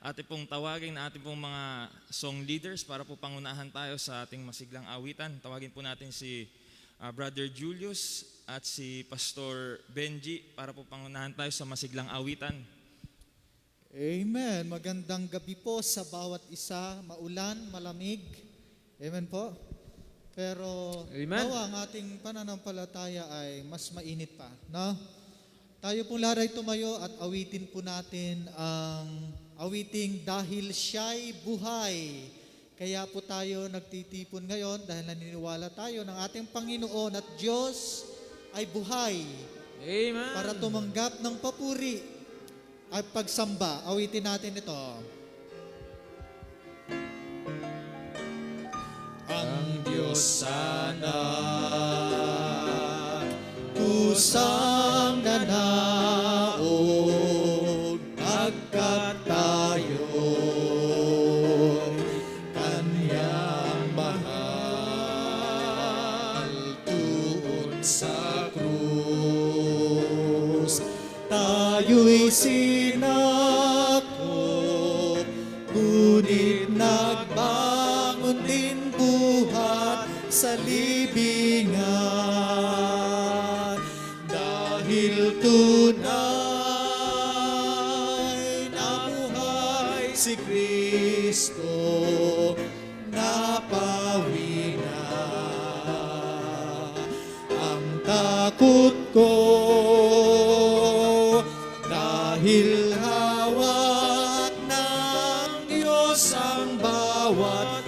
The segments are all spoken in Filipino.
ating pong tawagin na ating pong mga song leaders para po pangunahan tayo sa ating masiglang awitan. Tawagin po natin si Brother Julius at si Pastor Benji para po pangunahan tayo sa masiglang awitan. Amen. Magandang gabi po sa bawat isa. Maulan, malamig. Amen po. Pero nawa ang ating pananampalataya ay mas mainit pa. No? Tayo pong lahat ay tumayo at awitin po natin ang awiting Dahil Siya'y Buhay. Kaya po tayo nagtitipon ngayon dahil naniniwala tayo ng ating Panginoon at Diyos ay buhay. Amen. Para tumanggap ng papuri at pagsamba. Awitin natin ito. Ang Diyos sana kusang nanaog pagkat tayo'y Kanyang mahal tuon sa krus. Tayo'y sinakop, ngunit nagbangon din buhat sa libingan. Dahil tunay na buhay si Kristo, napawi na ang takot ko. Dahil hawak ng Diyos ang bawat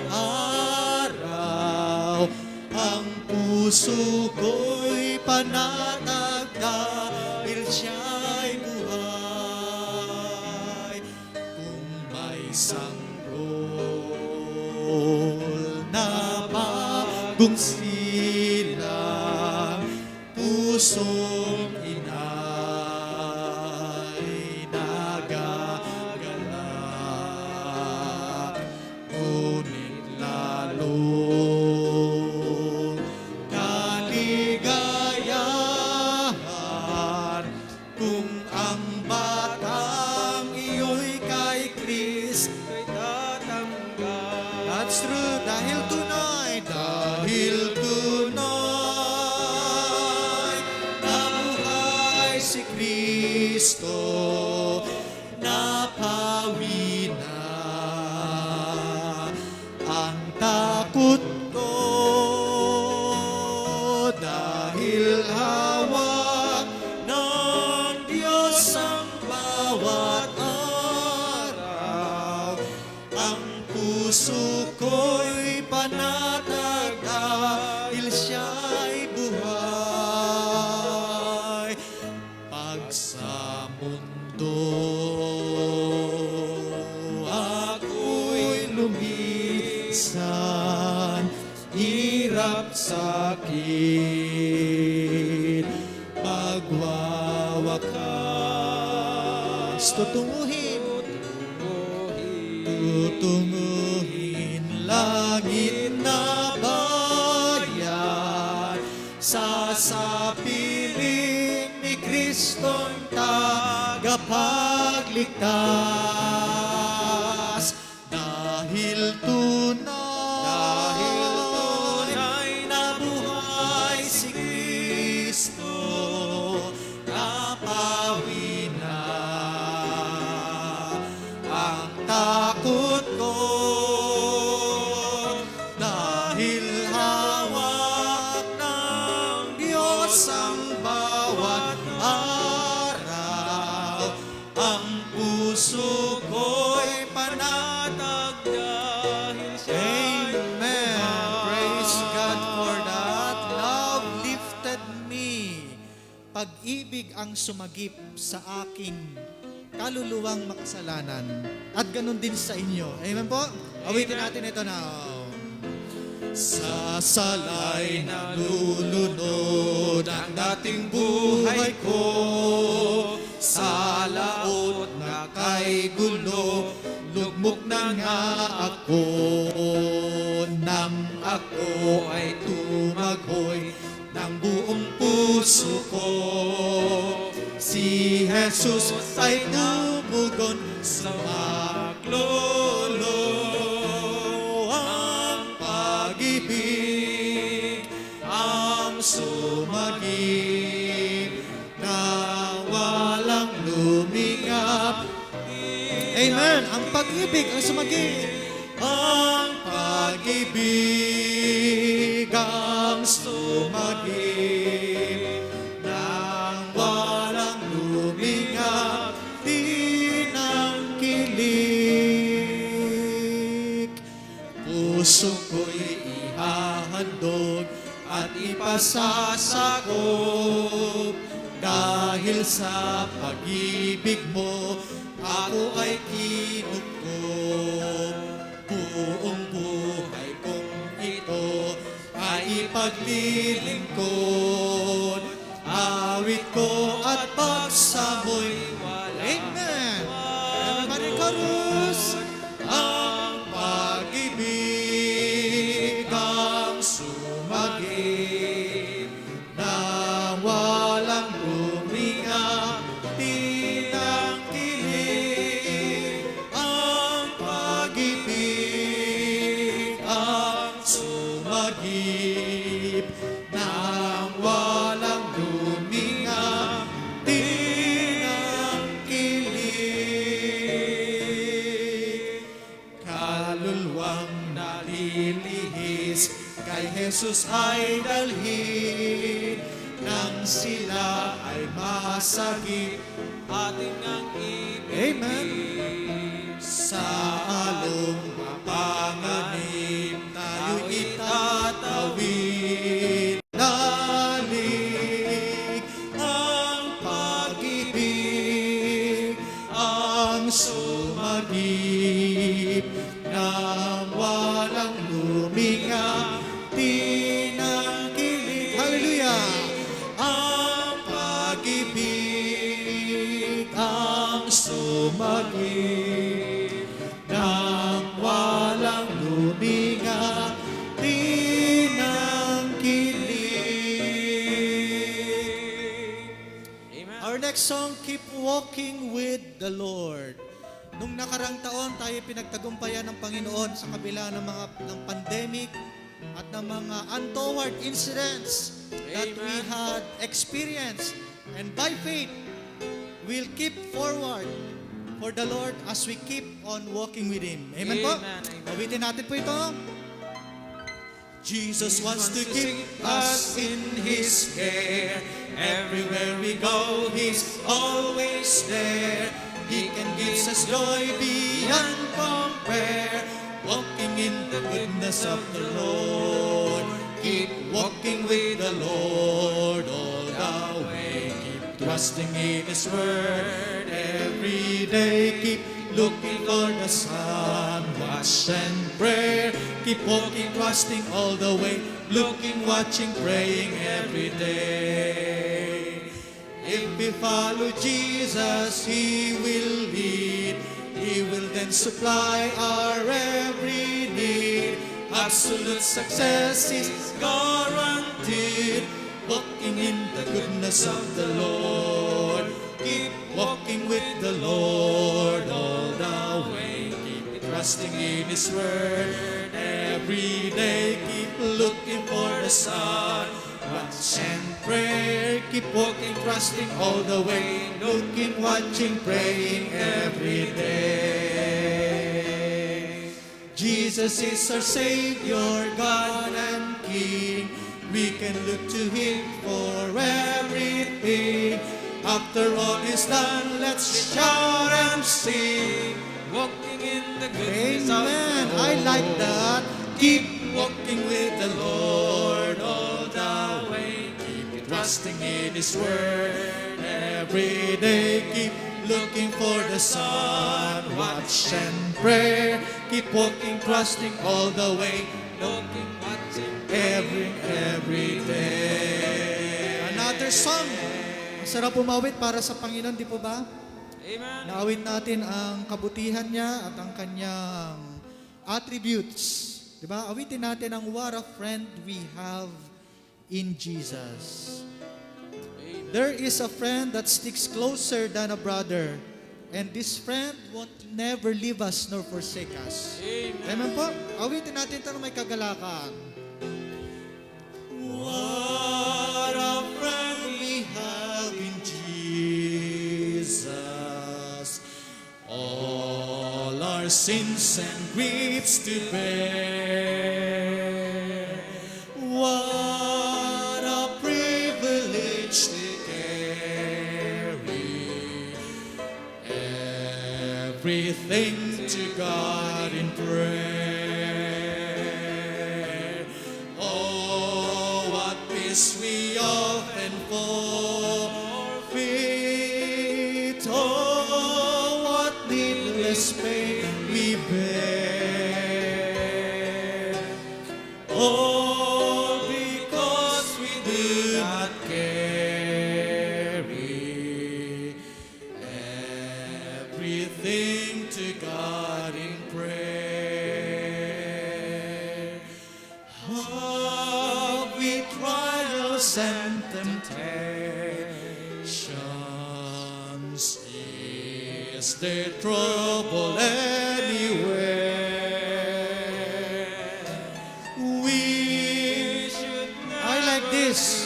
araw, ang puso ko'y panatag dahil Siya'y buhay. Kung may sanggol na bagong silang, pusong inay nagagalak, ngunit lalong kaligayahan kung ang batang iyo'y kay Kristo'y tatanggap. That's true. Dahil tunay na buhay si Kristo, napawi na ang takot ko. Dahil hawak ng Diyos ang bawat araw, ang puso ko'y panatag dahil Siya'y buhay. Pag sa mundo ako'y lumisan, hirap sakit magwawakas, tutunguhin langit na bayan, sasapiling ni Kristong tagapagligtas. Dahil tunay na buhay si Kristo, napawi na ang takot ko. Dahil hawak ng Diyos ang bawat araw, ang puso ko'y panatag dahil Siya'y Amen. Praise God for that. Love lifted me. Pag-ibig ang sumagip sa aking kaluluwang makasalanan. At ganun din sa inyo. Amen po? Awitin natin ito na. Sa salay na lulunod ang dating buhay ko, sa laot na kay gulo, lugmok na nga ako. Nang ako ay tumaghoy ng buong puso ko, si Jesus ay tumugon sa Lolo, ang pag-ibig ang sumagip na walang lumingap. Amen. Ang pag-ibig ang sumagip. Ang pag-ibig ang sumagip nang walang lumingap, di nang kilig. Puso ko'y ihahandog at ipasasakop dahil sa pag-ibig mo ako ay kinupkop. Buong buhay kong ito ay ipaglilingkod, awit ko at pagsamoy wala. Amen. Everybody chorus. Ang pag-ibig ang sumagip na walang lumingap, di nang kilig. Ang pag-ibig ang sumagip nang walang lumingap, di nang kilig. Kaluluwang nalilihis kay Jesus ay dalhin, nang sila ay masagip ating ang ibig. Amen. Sa along mapanganib tayo itatawid. Nalig ang pag-ibig ang sumagip nang walang lumingap, di nang kilig. Hallelujah! Ang pag-ibig ang sumagip nang walang lumingap, di nang kilig. Amen. Our next song, Keep Walking with the Lord. Nung nakarang taon, tayo pinagtagumpayan ng Panginoon sa kabila ng pandemic at ng mga untoward incidents that we Amen. had experienced. And by faith, we'll keep forward for the Lord as we keep on walking with Him. Amen po? Amen, amen. Awitin natin po ito. Jesus wants to keep us in His care. Everywhere we go, He's always there. He can give us joy beyond compare. Walking in the goodness of the Lord. Keep walking with the Lord all the way. Keep trusting in His word every day. Keep looking for the sun. Watch and pray. Keep walking, trusting all the way. Looking, watching, praying every day. If we follow Jesus, He will lead. He will then supply our every need. Absolute success is guaranteed. Walking in the goodness of the Lord. Keep walking with the Lord all the way. Keep trusting in His word every day. Keep looking for the sun. Watch and pray. Keep walking, trusting all the way. Looking, watching, praying every day. Jesus is our Savior, God and King. We can look to Him for everything. After all is done, let's shout and sing. Walking in the goodness of the Amen. Lord. I like that. Keep walking with the Lord all the way. Keep trusting in His word every day. Keep looking for the sun. Watch and pray. Keep walking, trusting all the way. Looking, watching, Every day. Another song. Masarap umawit para sa Panginoon, di po ba? Amen. Naawit natin ang kabutihan niya at ang kanyang attributes. Diba? Awitin natin ang what a friend we have in Jesus. Amen. There is a friend that sticks closer than a brother. And this friend won't never leave us nor forsake us. Amen. Amen po. Awitin natin ito na may kagalakan. What a friend we have in Jesus. All our sins and griefs to bear. What a privilege to carry everything to God in prayer. Oh, what peace we often forfeit. Oh, what needless pain we bear. All because we do not carry everything to God in prayer. Have we trials and temptations? Is there trouble anywhere? We should I like this.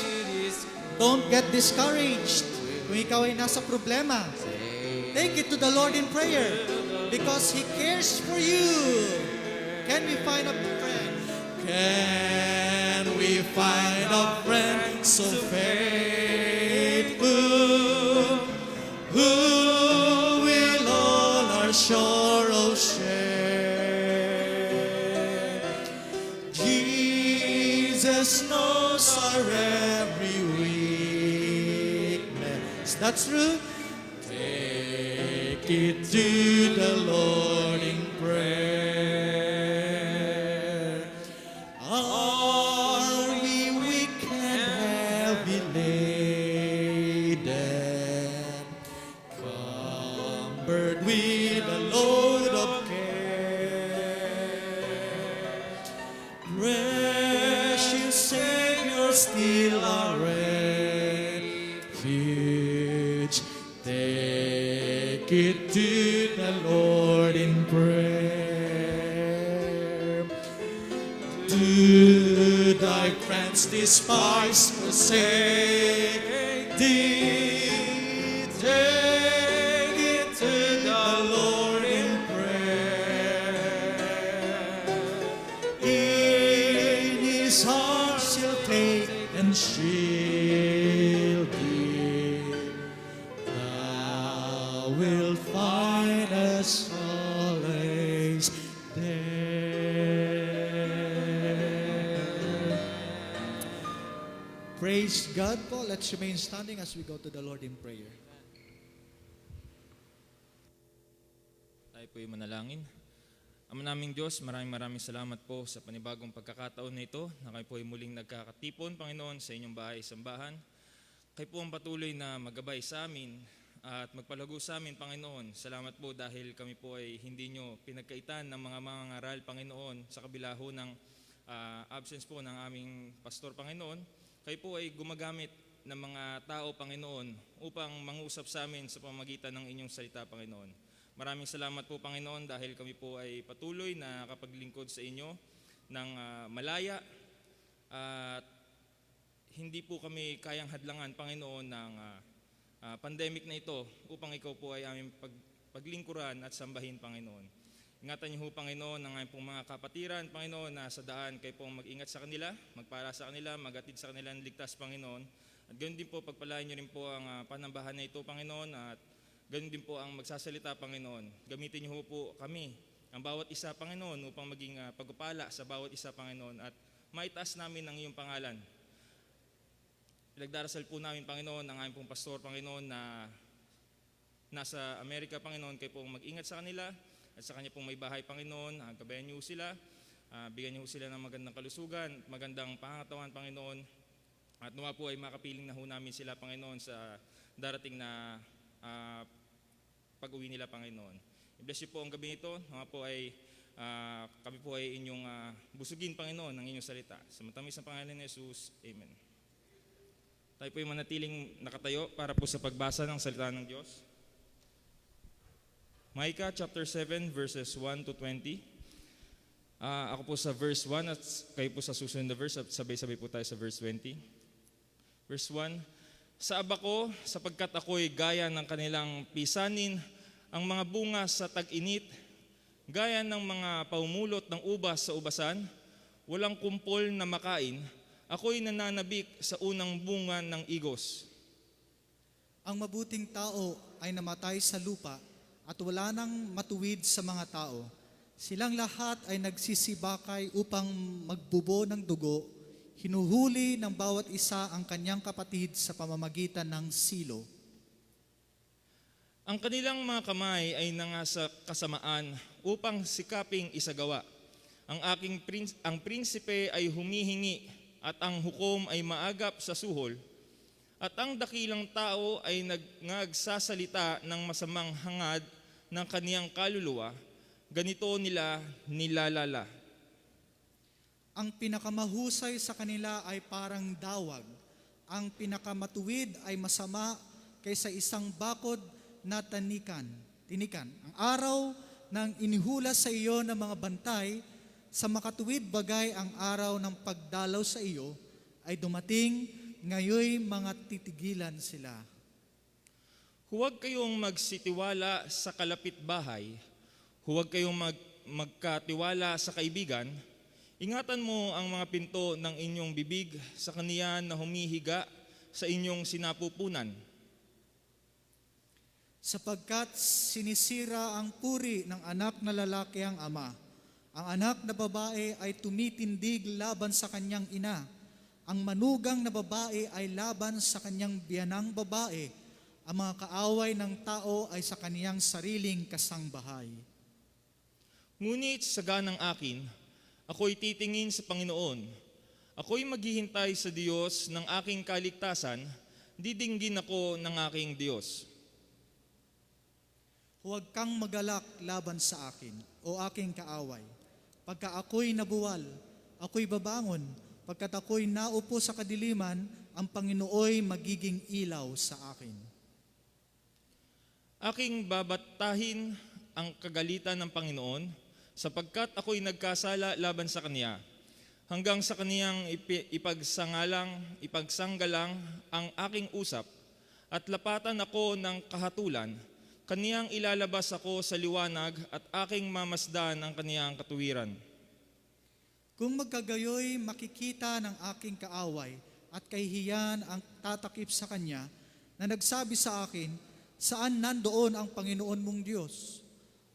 Don't get discouraged. Kung ikaw ay nasa problema, take it to the Lord in prayer because He cares for you. Can we find a friend? Can we find a friend so faithful who will all our sorrow share? Jesus knows our every weakness. That's true. Take it to the Lord in prayer. Are we weak and heavy laden, cumbered with a load of care? Precious Savior, still our refuge. Take it to the Lord in prayer. Do thy friends despise, forsake thee? Take it to the Lord in prayer. In His arms He'll take and shield thee. Thou wilt find a solace there. Praise God po. Let's remain standing as we go to the Lord in prayer. Tayo po yung manalangin. Ama naming Diyos, maraming salamat po sa panibagong pagkakataon na ito na kayo po ay muling nagkakatipon, Panginoon, sa inyong bahay-sambahan. Kayo po ang patuloy na magabay sa amin at magpalago sa amin, Panginoon. Salamat po dahil kami po ay hindi nyo pinagkaitan ng mga mangangaral, Panginoon, sa kabila ho ng absence po ng aming pastor, Panginoon. Kayo po ay gumagamit ng mga tao, Panginoon, upang mangusap sa amin sa pamamagitan ng inyong salita, Panginoon. Maraming salamat po, Panginoon, dahil kami po ay patuloy na kapaglingkod sa inyo ng malaya at hindi po kami kayang hadlangan, Panginoon, ng pandemic na ito upang ikaw po ay aming paglingkuran at sambahin, Panginoon. Ingatan niyo po, Panginoon, ang aming pong mga kapatiran, Panginoon, na sa daan kayo pong mag-ingat sa kanila, magpara sa kanila, magatid sa kanila ng ligtas, Panginoon. At ganoon din po, pagpalain niyo rin po ang panambahan na ito, Panginoon, at ganoon din po ang magsasalita, Panginoon. Gamitin niyo po kami, ang bawat isa, Panginoon, upang maging pagpapala sa bawat isa, Panginoon, at maitaas namin ang iyong pangalan. Pinagdarasal po namin, Panginoon, ang aming pong pastor, Panginoon, na nasa Amerika, Panginoon, kayo pong mag-ingat sa kanila at sa kanya pong may bahay, Panginoon. Gabayan niyo sila, bigyan niyo sila ng magandang kalusugan, magandang pangatawan, Panginoon. At nawa po ay makapiling na ho namin sila, Panginoon, sa darating na pag-uwi nila, Panginoon. I-bless niyo po ang gabi nito. Nawa po ay kami po ay inyong busugin, Panginoon, ng inyong salita. Sa matamis na pangalan ni Jesus, Amen. Tayo po ay manatiling nakatayo para po sa pagbasa ng salita ng Diyos. Micah chapter 7 verses 1 to 20. Ako po sa verse 1 at kayo po sa susunod na verse at sabay-sabay po tayo sa verse 20. Verse 1, sa aba ko, sapagkat ako'y gaya ng kanilang pisanin, ang mga bunga sa tag-init, gaya ng mga paumulot ng ubas sa ubasan, walang kumpol na makain, ako'y nananabik sa unang bunga ng igos. Ang mabuting tao ay namatay sa lupa at wala nang matuwid sa mga tao. Silang lahat ay nagsisibakay upang magbubo ng dugo. Hinuhuli ng bawat isa ang kanyang kapatid sa pamamagitan ng silo. Ang kanilang mga kamay ay nangasa kasamaan upang sikaping isagawa. Ang prinsipe ay humihingi at ang hukom ay maagap sa suhol. At ang dakilang tao ay nagsasalita ng masamang hangad ng kaniyang kaluluwa. Ganito nila nilalala. Ang pinakamahusay sa kanila ay parang dawag. Ang pinakamatuwid ay masama kaysa isang bakod na tinikan. Ang araw ng inihula sa iyo ng mga bantay, sa makatuwid bagay ang araw ng pagdalaw sa iyo, ay dumating, ngayoy mga titigilan sila. Huwag kayong magsitiwala sa kalapit-bahay. Huwag kayong magkatiwala sa kaibigan. Ingatan mo ang mga pinto ng inyong bibig sa kaniya na humihiga sa inyong sinapupunan. Sapagkat sinisira ang puri ng anak na lalaki ang ama. Ang anak na babae ay tumitindig laban sa kanyang ina. Ang manugang na babae ay laban sa kanyang biyanang babae. Ang mga kaaway ng tao ay sa kaniyang sariling kasangbahay. Ngunit sa ganang akin, ako'y titingin sa Panginoon. Ako'y maghihintay sa Diyos ng aking kaligtasan, didinggin ako ng aking Diyos. Huwag kang magalak laban sa akin, o aking kaaway. Pagka ako'y nabuwal, ako'y babangon. Pagkat ako'y naupo sa kadiliman, ang Panginooy magiging ilaw sa akin. Aking babatahin ang kagalitan ng Panginoon, sapagkat ako'y nagkasala laban sa Kaniya. Hanggang sa Kaniyang ipagsanggalang ang aking usap, at lapatan ako ng kahatulan, Kaniyang ilalabas ako sa liwanag at aking mamasdan ang Kaniyang katuwiran. Kung magkagayoy, makikita ng aking kaaway at kahihiyan ang tatakip sa kanya na nagsabi sa akin, saan nandoon ang Panginoon mong Diyos?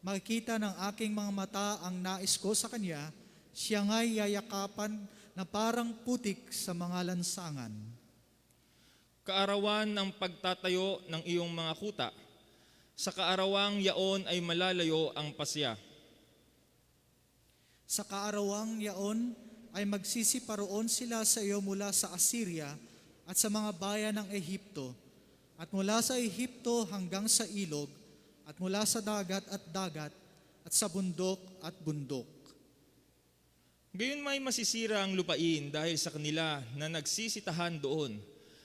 Makikita ng aking mga mata ang nais ko sa kanya, siya nga'y yayakapan na parang putik sa mga lansangan. Kaarawan ng pagtatayo ng iyong mga kuta, sa kaarawang yaon ay malalayo ang pasya. Sa kaarawang yaon ay magsisiparoon sila sa iyo mula sa Assyria at sa mga bayan ng Ehipto, at mula sa Ehipto hanggang sa ilog, at mula sa dagat, at sa bundok at bundok. Gayon may masisira ang lupain dahil sa kanila na nagsisitahan doon,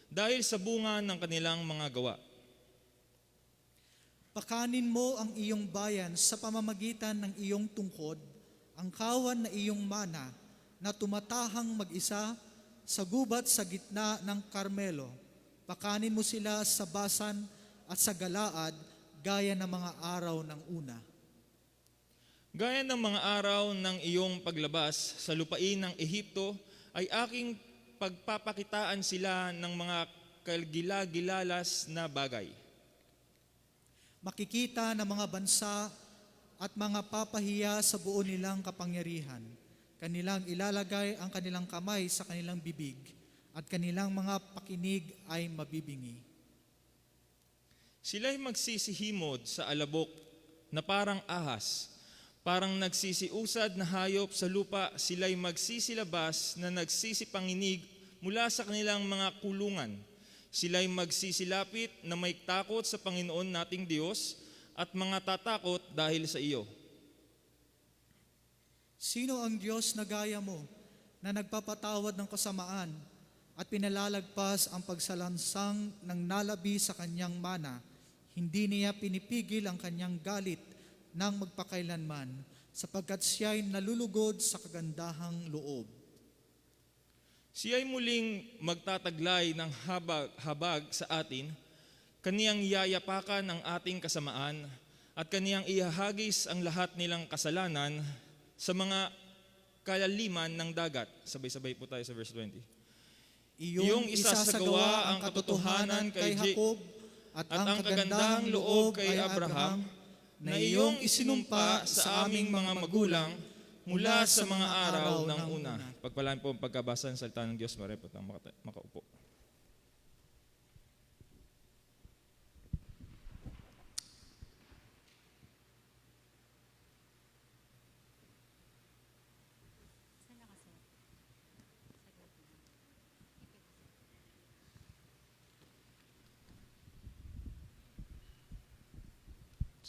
dahil sa bunga ng kanilang mga gawa. Pakanin mo ang iyong bayan sa pamamagitan ng iyong tungkod, ang kawan na iyong mana na tumatahang mag-isa sa gubat sa gitna ng Karmelo. Pakanin mo sila sa Basan at sa Galaad gaya ng mga araw ng una. Gaya ng mga araw ng iyong paglabas sa lupain ng Ehipto, ay aking pagpapakitaan sila ng mga kagila-gilalas na bagay. Makikita ng mga bansa at mga papahiya sa buo nilang kapangyarihan. Kanilang ilalagay ang kanilang kamay sa kanilang bibig, at kanilang mga pakinig ay mabibingi. Sila'y magsisihimod sa alabok na parang ahas, parang nagsisiusad na hayop sa lupa. Sila'y magsisilabas na nagsisipanginig mula sa kanilang mga kulungan. Sila'y magsisilapit na may takot sa Panginoon nating Diyos at mga tatakot dahil sa iyo. Sino ang Diyos na gaya mo, na nagpapatawad ng kasamaan at pinalalagpas ang pagsalansang ng nalabi sa kanyang mana? Hindi niya pinipigil ang kanyang galit ng magpakailanman, sapagkat siya'y nalulugod sa kagandahang loob. Siya'y muling magtataglay ng habag sa atin, kaniyang yayapakan ang ating kasamaan, at kaniyang ihahagis ang lahat nilang kasalanan sa mga kalaliman ng dagat. Sabay-sabay po tayo sa verse 20. Iyong isasagawa ang katotohanan kay Jacob at ang kagandahang loob kay Abraham, na iyong isinumpa sa aming mga magulang mula sa mga araw ng una. Pagpalaan po ang pagkabasa ng salita ng Diyos, marepot ang makaupo.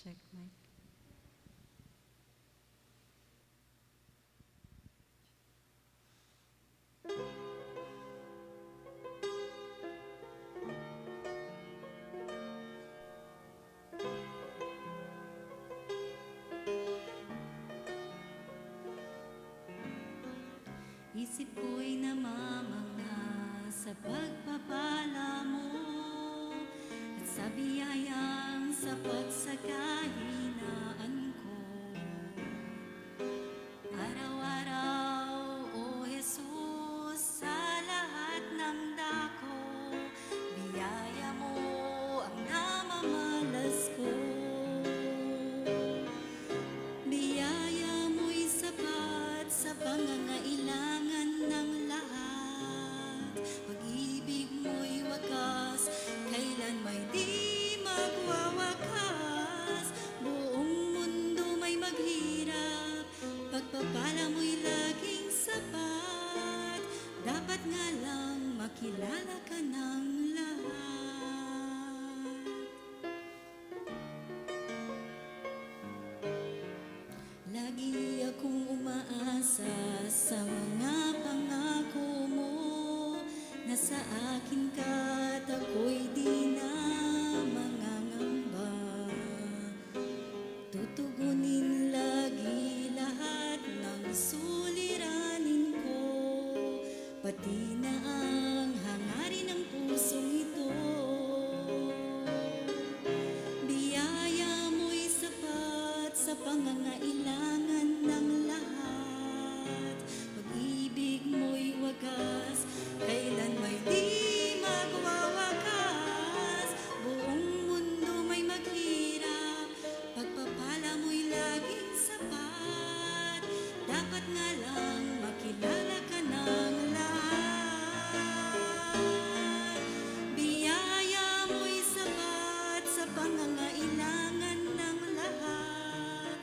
Check mic. Isip ko'y namamangha sa pagpapala mo at sa biyayang sapat sa kahinaan ko. Araw-araw, O Jesus, sa lahat ng dako, biyaya mo ang namamalas ko. Biyaya mo'y sapat sa pangangailangan ng lahat. Pag-ibig mo'y wakas, kailan may di magwawakas. Buong mundo may maghirap, pagpapala mo'y laging sapat. Dapat nga lang makilala ka ng lahat. Lagi akong umaasa sa mga pangako mo, na sa akin ka at ako'y di na mangangamba. Tutugunin lagi lahat ng suliranin ko, pati na ang hangarin ng pusong ito. Biyaya mo'y sapat sa pangangailangan ng lahat. Pag-ibig mo'y wagas, kailan may di magwawakas. Buong mundo may maghirap, pagpapala mo'y laging sapat. Dapat nga lang makilala ka ng lahat. Biyaya mo'y sapat sa pangangailangan ng lahat.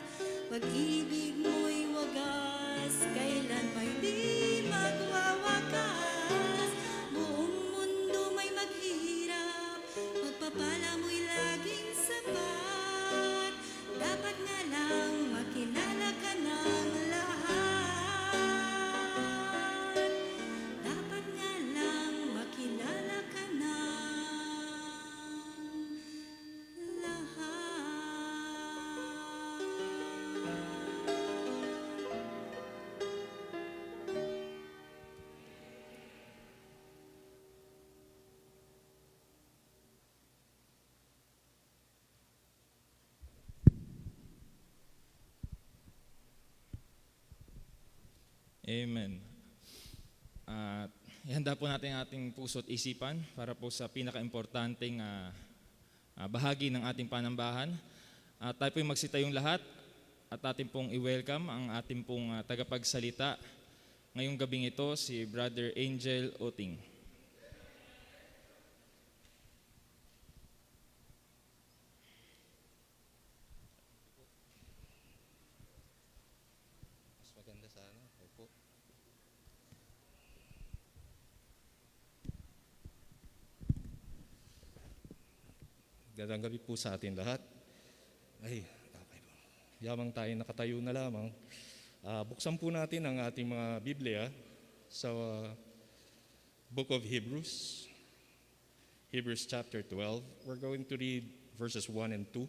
Pag-ibig mo'y wagas, kailan may di magwawakas. Buong mundo may maghirap, pagpapala mo'y laging sapat. Dapat nga lang makilala ka ng lahat. Dapat nga lang makilala ka ng lahat. Amen. At ihanda po natin ang ating puso at isipan para po sa pinaka-importanting bahagi ng ating panambahan. At tayo po yung magsitayong lahat at ating pong i-welcome ang ating pong tagapagsalita ngayong gabing ito, si Brother Angel Oting. Mas maganda sana. Opo. Gandang gabi po sa atin lahat. Ay, okay po. Yamang tayo nakatayo na lamang. Buksan po natin ang ating mga Biblia sa Book of Hebrews. Hebrews chapter 12. We're going to read verses 1 and 2.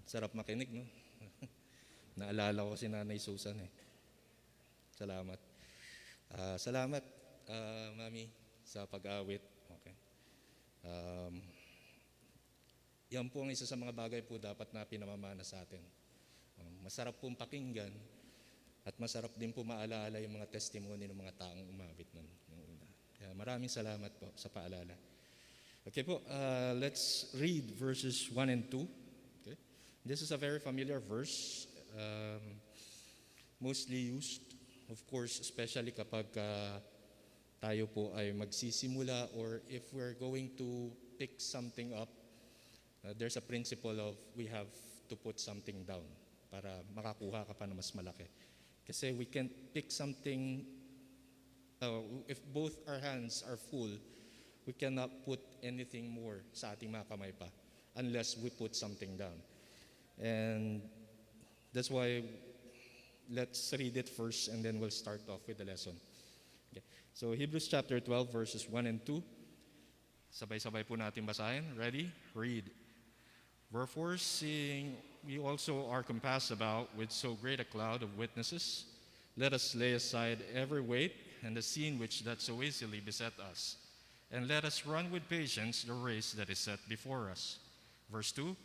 Sarap makinig, no? Naalala ko si Nanay Susan eh. Salamat. Salamat, Mami, sa pag-awit. Okay. Yan po ang isa sa mga bagay po dapat na pinamamana sa atin. Masarap pong pakinggan at masarap din po maalala yung mga testimony ng mga taong umawit nun. Kaya maraming salamat po sa paalala. Okay po, let's read verses 1 and 2. Okay. This is a very familiar verse, mostly used, of course, especially kapag tayo po ay magsisimula or if we're going to pick something up, there's a principle of we have to put something down para makakuha ka pa na mas malaki. Kasi we can't pick something, if both our hands are full, we cannot put anything more sa ating mga kamay pa unless we put something down. And that's why let's read it first and then we'll start off with the lesson. Okay. So Hebrews chapter 12 verses 1 and 2. Sabay-sabay po natin basahin. Ready? Read. Wherefore, seeing we also are compassed about with so great a cloud of witnesses, let us lay aside every weight and the sin which doth so easily beset us, and let us run with patience the race that is set before us. Verse 2,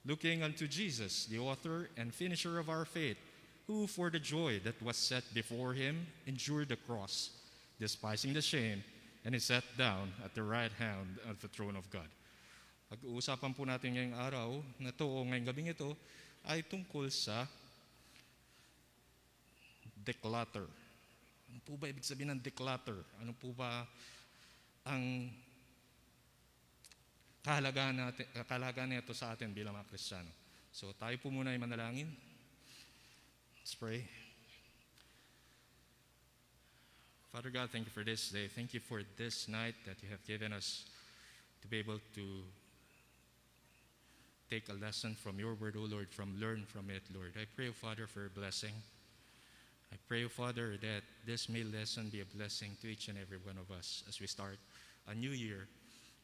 looking unto Jesus, the author and finisher of our faith, who for the joy that was set before him endured the cross, despising the shame, and is set down at the right hand of the throne of God. Pag-uusapan po natin ngayong araw na to o ngayong gabing ito ay tungkol sa declutter. Ano po ba ibig sabihin ng declutter? Ano po ba ang kahalagaan nito sa atin bilang mga Kristiyano? So tayo po muna ay manalangin. Let's pray. Father God, thank you for this day. Thank you for this night that you have given us to be able to take a lesson from your word, O Lord, learn from it, Lord. I pray, O Father, for a blessing. I pray, O Father, that this may lesson be a blessing to each and every one of us as we start a new year,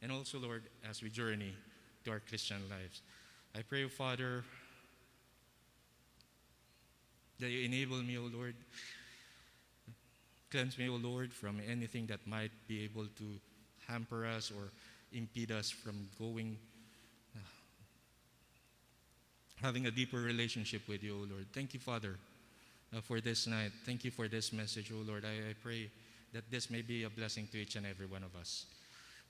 and also, Lord, as we journey to our Christian lives. I pray, O Father, that you enable me, O Lord, cleanse me, O Lord, from anything that might be able to hamper us or impede us from going, having a deeper relationship with you, O Lord. Thank you, Father, for this night. Thank you for this message, O Lord. I pray that this may be a blessing to each and every one of us.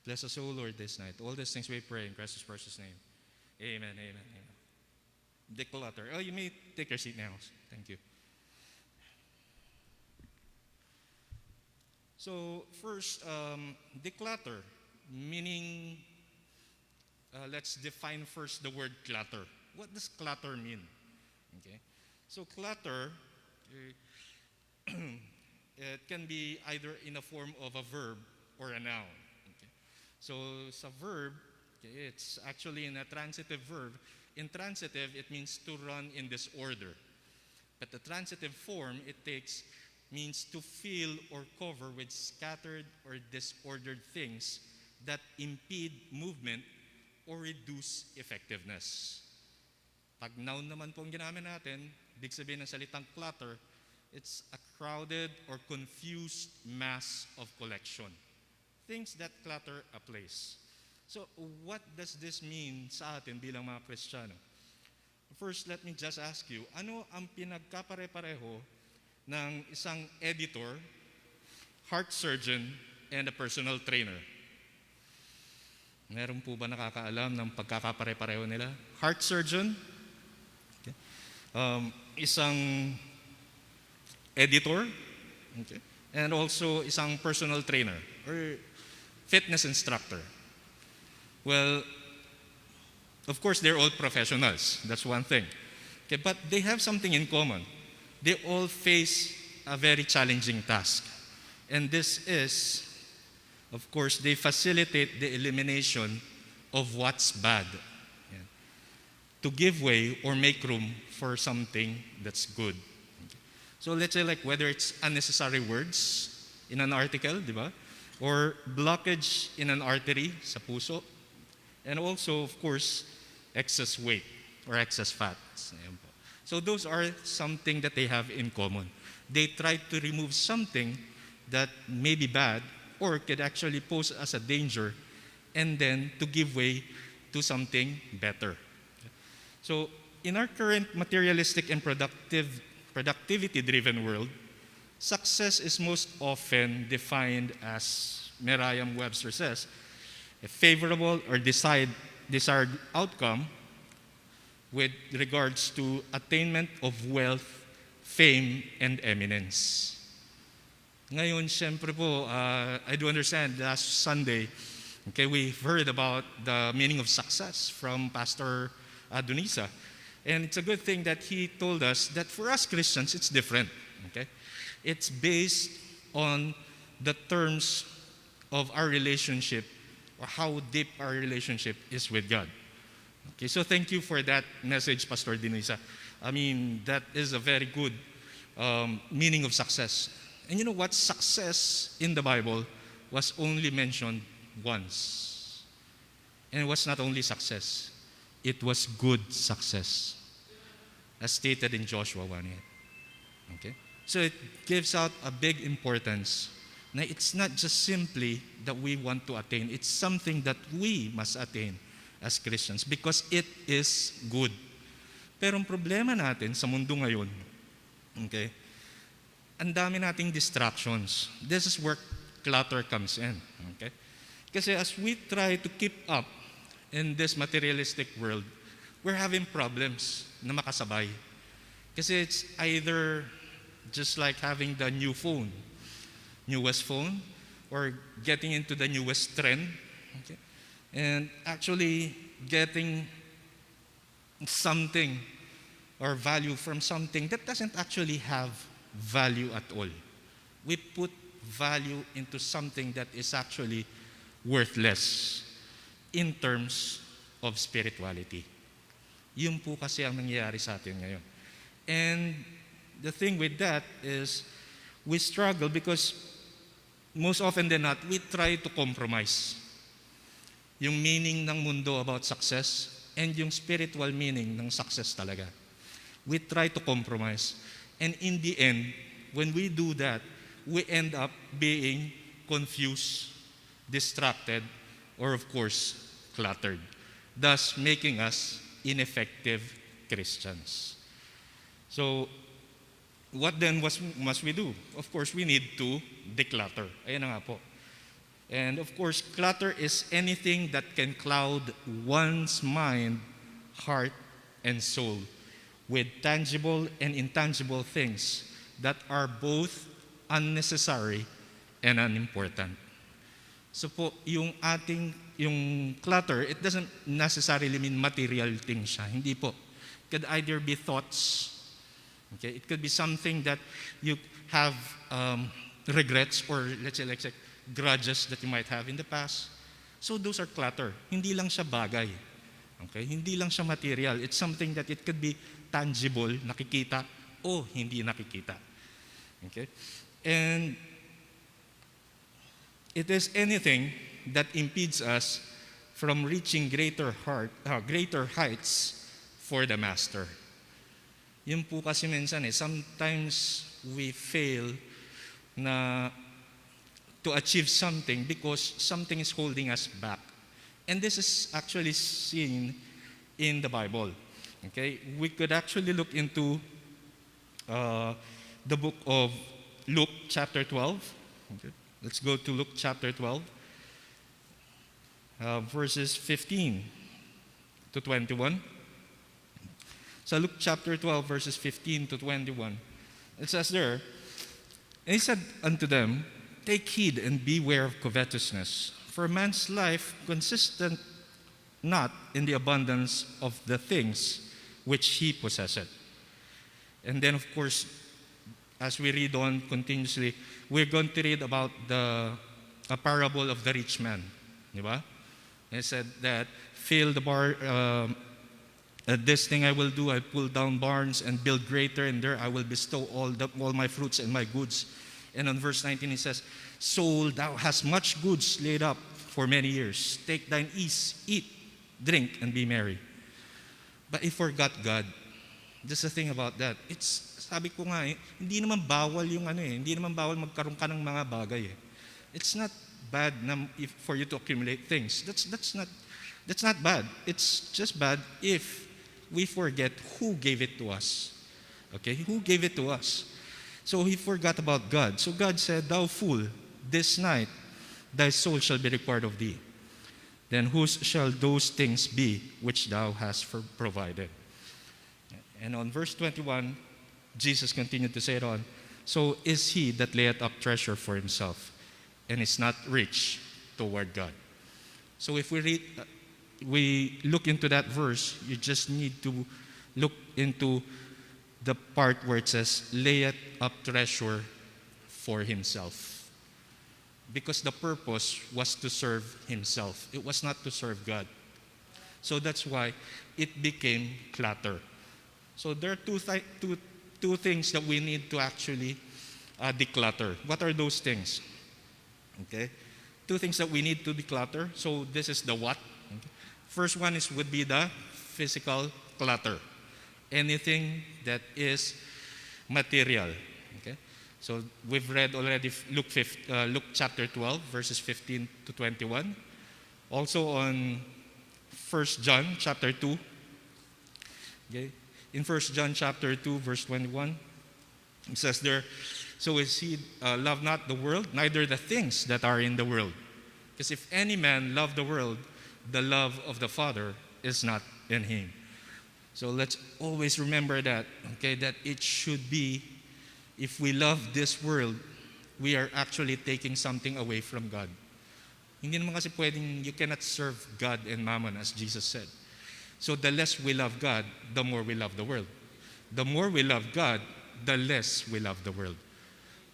Bless us, O Lord, this night. All these things we pray in Christ's precious name. Amen, amen, amen. Declutter. Oh, you may take your seat now. Thank you. So, first, declutter, meaning, let's define first the word clutter. What does clutter mean? Okay. So, clutter, it can be either in a form of a verb or a noun. Okay. So, sa verb, okay, it's actually in a transitive verb. In transitive, it means to run in disorder. But the transitive form it takes means to fill or cover with scattered or disordered things that impede movement or reduce effectiveness. Pag noun naman po ang ginamit natin, ibig sabihin ng salitang clutter, it's a crowded or confused mass of collection. Things that clutter a place. So, what does this mean sa atin bilang mga Kristiyano? First, let me just ask you, ano ang pinagkapare-pareho ng isang editor, heart surgeon, and a personal trainer? Meron po ba nakakaalam ng pagkakapare-pareho nila? Heart surgeon, okay. Isang editor, okay. And also isang personal trainer or fitness instructor. Well, of course, they're all professionals. That's one thing. Okay, but they have something in common. They all face a very challenging task. And this is, of course, they facilitate the elimination of what's bad. Yeah. To give way or make room for something that's good. Okay. So let's say like whether it's unnecessary words in an article, di ba? Or blockage in an artery sa puso. And also, of course, excess weight. or excess fats. Ayan po. So those are something that they have in common. They try to remove something that may be bad or could actually pose as a danger, and then to give way to something better. So in our current materialistic and productivity-driven world, success is most often defined as Merriam-Webster says, a favorable or desired outcome with regards to attainment of wealth, fame, and eminence. Ngayon, siyempre po, I do understand last Sunday, okay, we heard about the meaning of success from Pastor Donisa. And it's a good thing that he told us that for us Christians, it's different. Okay? It's based on the terms of our relationship or how deep our relationship is with God. Okay, so thank you for that message, Pastor Denisa. I mean, that is a very good meaning of success. And you know what? Success in the Bible was only mentioned once. And it was not only success, it was good success, as stated in Joshua 1:8. Okay? So it gives out a big importance. Now, it's not just simply that we want to attain, it's something that we must attain as Christians because it is good. Pero ang problema natin sa mundo ngayon, okay, ang dami nating distractions. This is where clutter comes in. Okay? Kasi as we try to keep up in this materialistic world, we're having problems na makasabay. Kasi it's either just like having the newest phone, or getting into the newest trend, okay? And actually getting something or value from something that doesn't actually have value at all. We put value into something that is actually worthless in terms of spirituality. Yun po kasi ang nangyayari sa atin ngayon. And the thing with that is we struggle because most often than not, we try to compromise yung meaning ng mundo about success and yung spiritual meaning ng success talaga. We try to compromise. And in the end, when we do that, we end up being confused, distracted, or of course, cluttered, thus making us ineffective Christians. So, what then must we do? Of course, we need to declutter. Ayan na nga po. And of course, clutter is anything that can cloud one's mind, heart, and soul with tangible and intangible things that are both unnecessary and unimportant. So po, yung clutter, it doesn't necessarily mean material things siya. Hindi po. It could either be thoughts. Okay? It could be something that you have regrets or let's say grudges that you might have in the past. So those are clutter. Hindi lang siya bagay. Okay? Hindi lang siya material. It's something that it could be tangible, nakikita, o hindi nakikita. Okay? And it is anything that impedes us from reaching greater heights for the Master. Yun po kasi minsan sometimes we fail na to achieve something because something is holding us back. And this is actually seen in the Bible. Okay? We could actually look into the book of Luke chapter 12. Okay? Let's go to Luke chapter 12, verses 15 to 21. So Luke chapter 12, verses 15 to 21. It says there, and he said unto them, take heed and beware of covetousness, for man's life consisteth not in the abundance of the things which he possesseth. And then, of course, as we read on continuously, we're going to read about a parable of the rich man. Di ba? He said that, fill the this thing I will do, I pull down barns and build greater, and there I will bestow all my fruits and my goods. And on verse 19 he says, soul, thou hast much goods laid up for many years. Take thine ease, eat, drink, and be merry. But he forgot God. That's the thing about that. Sabi ko nga hindi naman bawal yung hindi naman bawal magkaroon ka ng mga bagay eh. It's not bad for you to accumulate things. That's not bad. It's just bad if we forget who gave it to us. Okay? Who gave it to us? So he forgot about God. So God said, "Thou fool, this night thy soul shall be required of thee. Then whose shall those things be which thou hast provided?" And on verse 21, Jesus continued to say it on, "So is he that layeth up treasure for himself, and is not rich toward God." So if we look into that verse, you just need to look into the part where it says, "layeth up treasure for himself." Because the purpose was to serve himself. It was not to serve God. So that's why it became clutter. So there are two things that we need to actually declutter. What are those things? Okay, two things that we need to declutter. So this is the what. Okay. First one would be the physical clutter. Anything that is material. Okay, so we've read already Luke chapter 12, verses 15 to 21. Also on 1 John chapter 2. Okay. In 1 John chapter 2, verse 21, it says there, "So is he love not the world, neither the things that are in the world. Because if any man love the world, the love of the Father is not in him." So let's always remember that, okay, that it should be, if we love this world, we are actually taking something away from God. Hindi naman kasi pwedeng, you cannot serve God and mammon, as Jesus said. So the less we love God, the more we love the world. The more we love God, the less we love the world.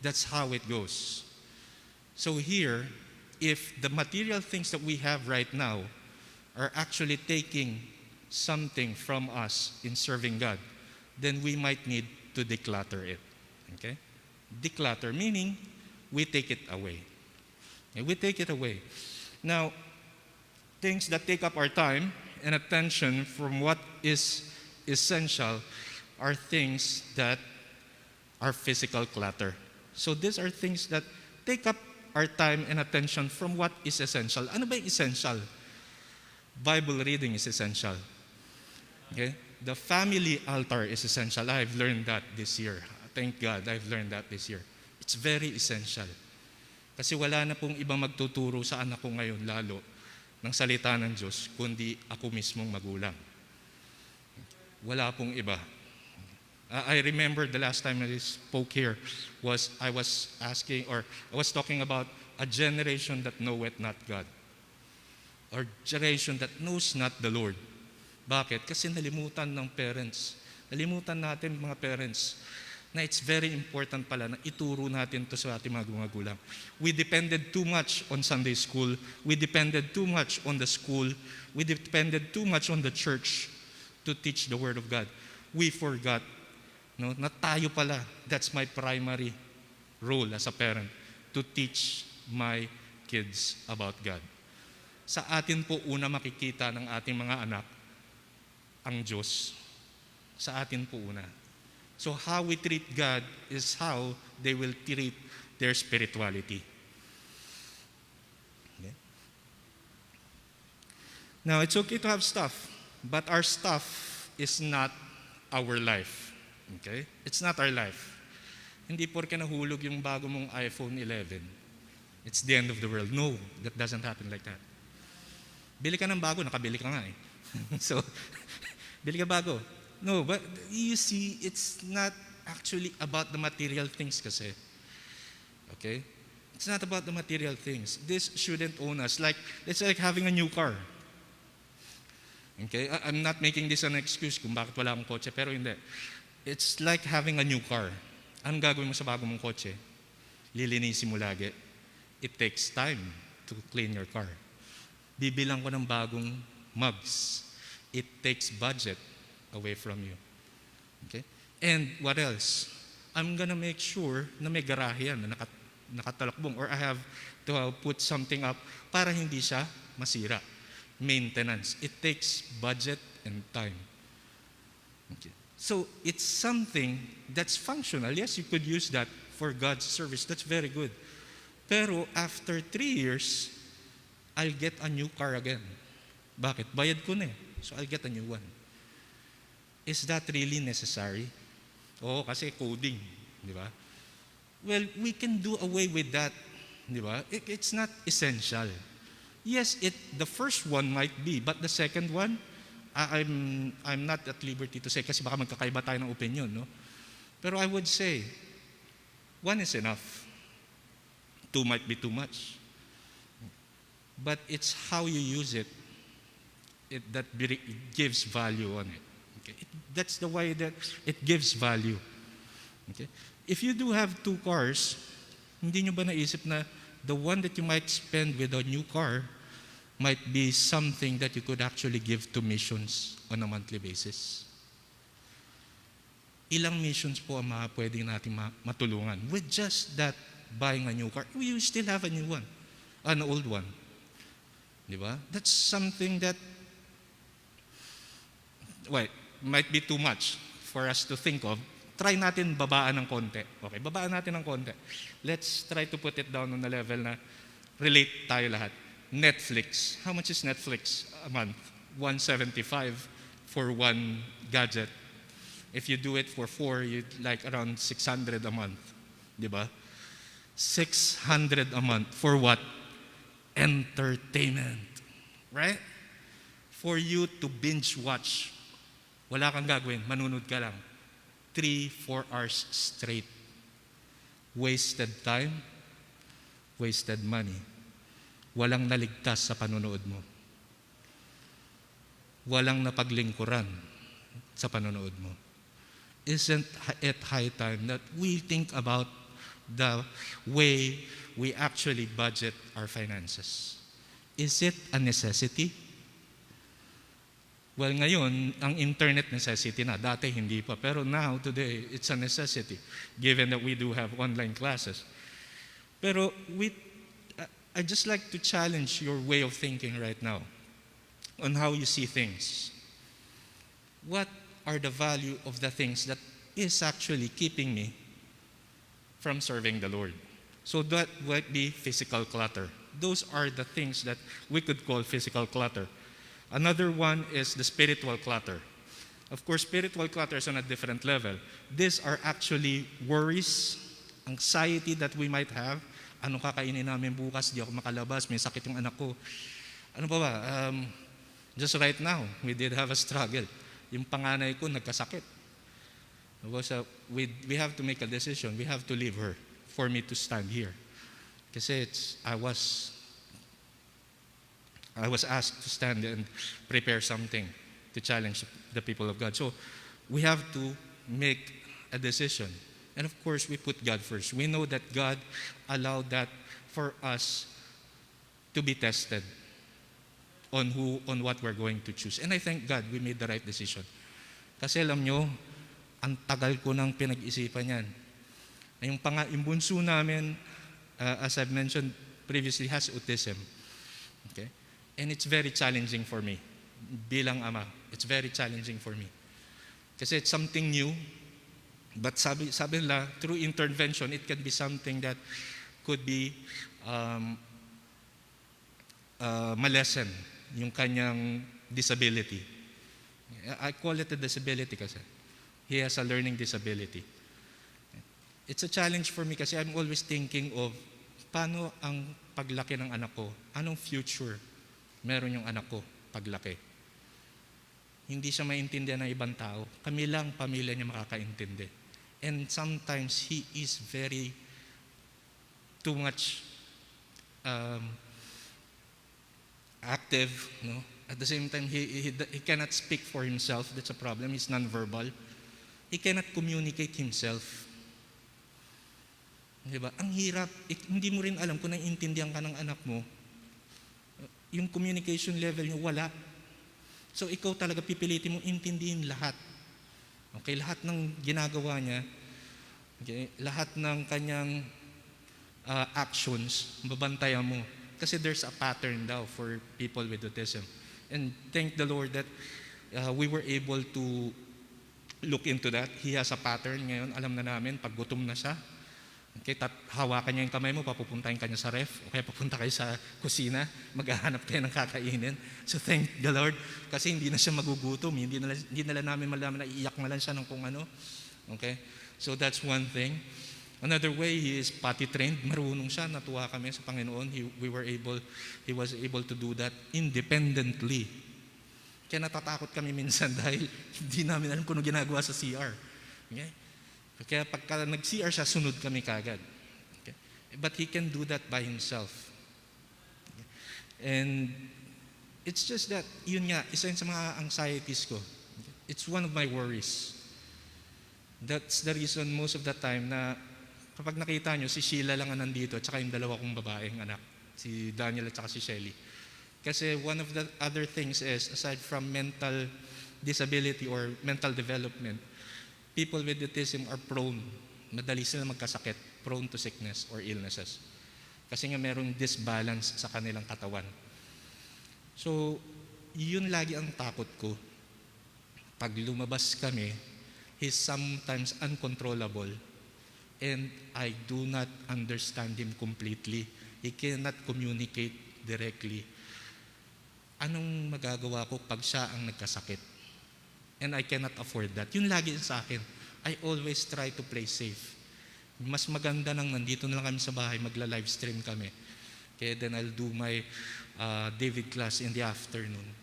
That's how it goes. So here, if the material things that we have right now are actually taking something from us in serving God, then we might need to declutter it. Okay? Declutter, meaning we take it away. Okay? We take it away. Now, things that take up our time and attention from what is essential are things that are physical clutter. So these are things that take up our time and attention from what is essential. Ano ba yung essential? Bible reading is essential. Okay? The family altar is essential. I've learned that this year. Thank God, I've learned that this year. It's very essential. Kasi wala na pong ibang magtuturo sa anak ko ngayon lalo ng salita ng Diyos, kundi ako mismong magulang. Wala pong iba. I remember the last time I spoke here I was talking about a generation that knoweth not God. Or generation that knows not the Lord. Bakit? Kasi nalimutan ng parents. Nalimutan natin mga parents na it's very important pala na ituro natin to sa ating mga magulang. We depended too much on Sunday school. We depended too much on the school. We depended too much on the church to teach the Word of God. We forgot na tayo pala, that's my primary role as a parent, to teach my kids about God. Sa atin po una makikita ng ating mga anak ang Diyos. Sa atin po una. So how we treat God is how they will treat their spirituality. Okay? Now, it's okay to have stuff, but our stuff is not our life. Okay? It's not our life. Hindi porke nahulog yung bago mong iPhone 11, it's the end of the world. No, that doesn't happen like that. Bili ka ng bago, nakabili ka nga eh. So, bili ka bago. No, but you see, it's not actually about the material things kasi. Okay? It's not about the material things. This shouldn't own us. It's like having a new car. Okay? I'm not making this an excuse kung bakit wala akong kotse, pero hindi. It's like having a new car. Anong gagawin mo sa bago mong kotse? Lilinisin mo lagi. It takes time to clean your car. Bibilang ko ng bagong mugs. It takes budget away from you. Okay? And what else? I'm gonna make sure na may garahe yan na nakatalakbong, or I have to put something up para hindi siya masira. Maintenance. It takes budget and time. Okay. So it's something that's functional. Yes, you could use that for God's service. That's very good. Pero after 3 years, I'll get a new car again. Bakit? Bayad ko na eh. So I'll get a new one. Is that really necessary? Oo, kasi coding. Di ba? Well, we can do away with that. Di ba? It's not essential. Yes, the first one might be, but the second one, I'm not at liberty to say kasi baka magkakaiba tayo ng opinion, no? Pero I would say, one is enough. Two might be too much. But it's how you use it, that gives value on it. Okay? That's the way that it gives value. Okay? If you do have 2 cars, hindi nyo ba naisip na the one that you might spend with a new car might be something that you could actually give to missions on a monthly basis? Ilang missions po ang mga pwede natin matulungan with just that buying a new car? You still have a new one, an old one. Di ba? That's something that, might be too much for us to think of. Try natin babaan ng konti. Okay, babaan natin ng konti. Let's try to put it down on a level na relate tayo lahat. Netflix. How much is Netflix a month? $175 for one gadget. If you do it for 4, you'd like around 600 a month. Di ba? 600 a month. For what? Entertainment. Right? For you to binge watch. Wala kang gagawin, manunod ka lang. 3-4 hours straight. Wasted time, wasted money. Walang naligtas sa panonood mo. Walang napaglingkuran sa panonood mo. Isn't it high time that we think about the way we actually budget our finances? Is it a necessity? Well, ngayon, ang internet necessity na. Dati hindi pa. Pero now, today, it's a necessity, given that we do have online classes. Pero I'd just like to challenge your way of thinking right now on how you see things. What are the value of the things that is actually keeping me from serving the Lord? So that might be physical clutter. Those are the things that we could call physical clutter. Another one is the spiritual clutter. Of course, spiritual clutter is on a different level. These are actually worries, anxiety that we might have. Ano kakainin namin bukas? Di ako makalabas. May sakit yung anak ko. Ano pa ba? Just right now, we did have a struggle. Yung panganay ko nagkasakit. So we have to make a decision. We have to leave her for me to stand here. Kasi I was asked to stand and prepare something to challenge the people of God. So we have to make a decision. And of course, we put God first. We know that God allowed that for us to be tested on what we're going to choose. And I thank God we made the right decision. Kasi alam nyo, ang tagal ko nang pinag-isipan yan. Yung bunso namin, as I've mentioned previously, has autism. Okay? And it's very challenging for me. Bilang ama, it's very challenging for me. Kasi it's something new, but sabi nila, through intervention, it can be something that could be malesen yung kanyang disability. I call it a disability kasi. He has a learning disability. It's a challenge for me kasi I'm always thinking of paano ang paglaki ng anak ko, anong future meron yung anak ko paglaki. Hindi siya maintindihan ng ibang tao. Kami lang, pamilya niya makakaintindi. And sometimes he is very too much active. No? At the same time, he cannot speak for himself. That's a problem. He's nonverbal. He cannot communicate himself. Diba? Ang hirap. Hindi mo rin alam kung naiintindihan ka ng anak mo. Yung communication level niya, wala. So ikaw talaga pipilitin mong intindihin lahat. Okay, lahat ng ginagawa niya, okay, lahat ng kanyang actions, babantayan mo. Kasi there's a pattern daw for people with autism. And thank the Lord that we were able to look into that. He has a pattern ngayon. Alam na namin, pag gutom na siya, okay, hawakan niya yung kamay mo, papupuntahin ka niya sa ref, o kaya papunta kayo sa kusina, maghahanap kayo ng kakainin. So thank the Lord, kasi hindi na siya magugutom, hindi na lang namin malaman na iiyak na lang siya ng kung ano. Okay? So that's one thing. Another way, he is potty trained, marunong siya, natuwa kami sa Panginoon. He was able to do that independently. Kaya natatakot kami minsan dahil hindi namin alam kung ano ginagawa sa CR. Okay? Kaya pagka nag-CR siya, sunod kami kagad. Okay? But he can do that by himself. Okay? And it's just that, yun nga, isa yun sa mga anxieties ko. Okay? It's one of my worries. That's the reason most of the time na kapag nakita nyo, si Sheila lang ang nandito at saka yung dalawa kong babaeng anak, si Daniel at saka si Shelly. Kasi one of the other things is, aside from mental disability or mental development, people with autism are prone, madali sila magkasakit, prone to sickness or illnesses. Kasi nga merong disbalance sa kanilang katawan. So, yun lagi ang takot ko. Pag lumabas kami, he's sometimes uncontrollable and I do not understand him completely. He cannot communicate directly. Anong magagawa ko pag siya ang nagkasakit? And I cannot afford that. Yun lagi sa akin. I always try to play safe. Mas maganda nang nandito na lang kami sa bahay, magla-livestream kami. Okay, then I'll do my David class in the afternoon.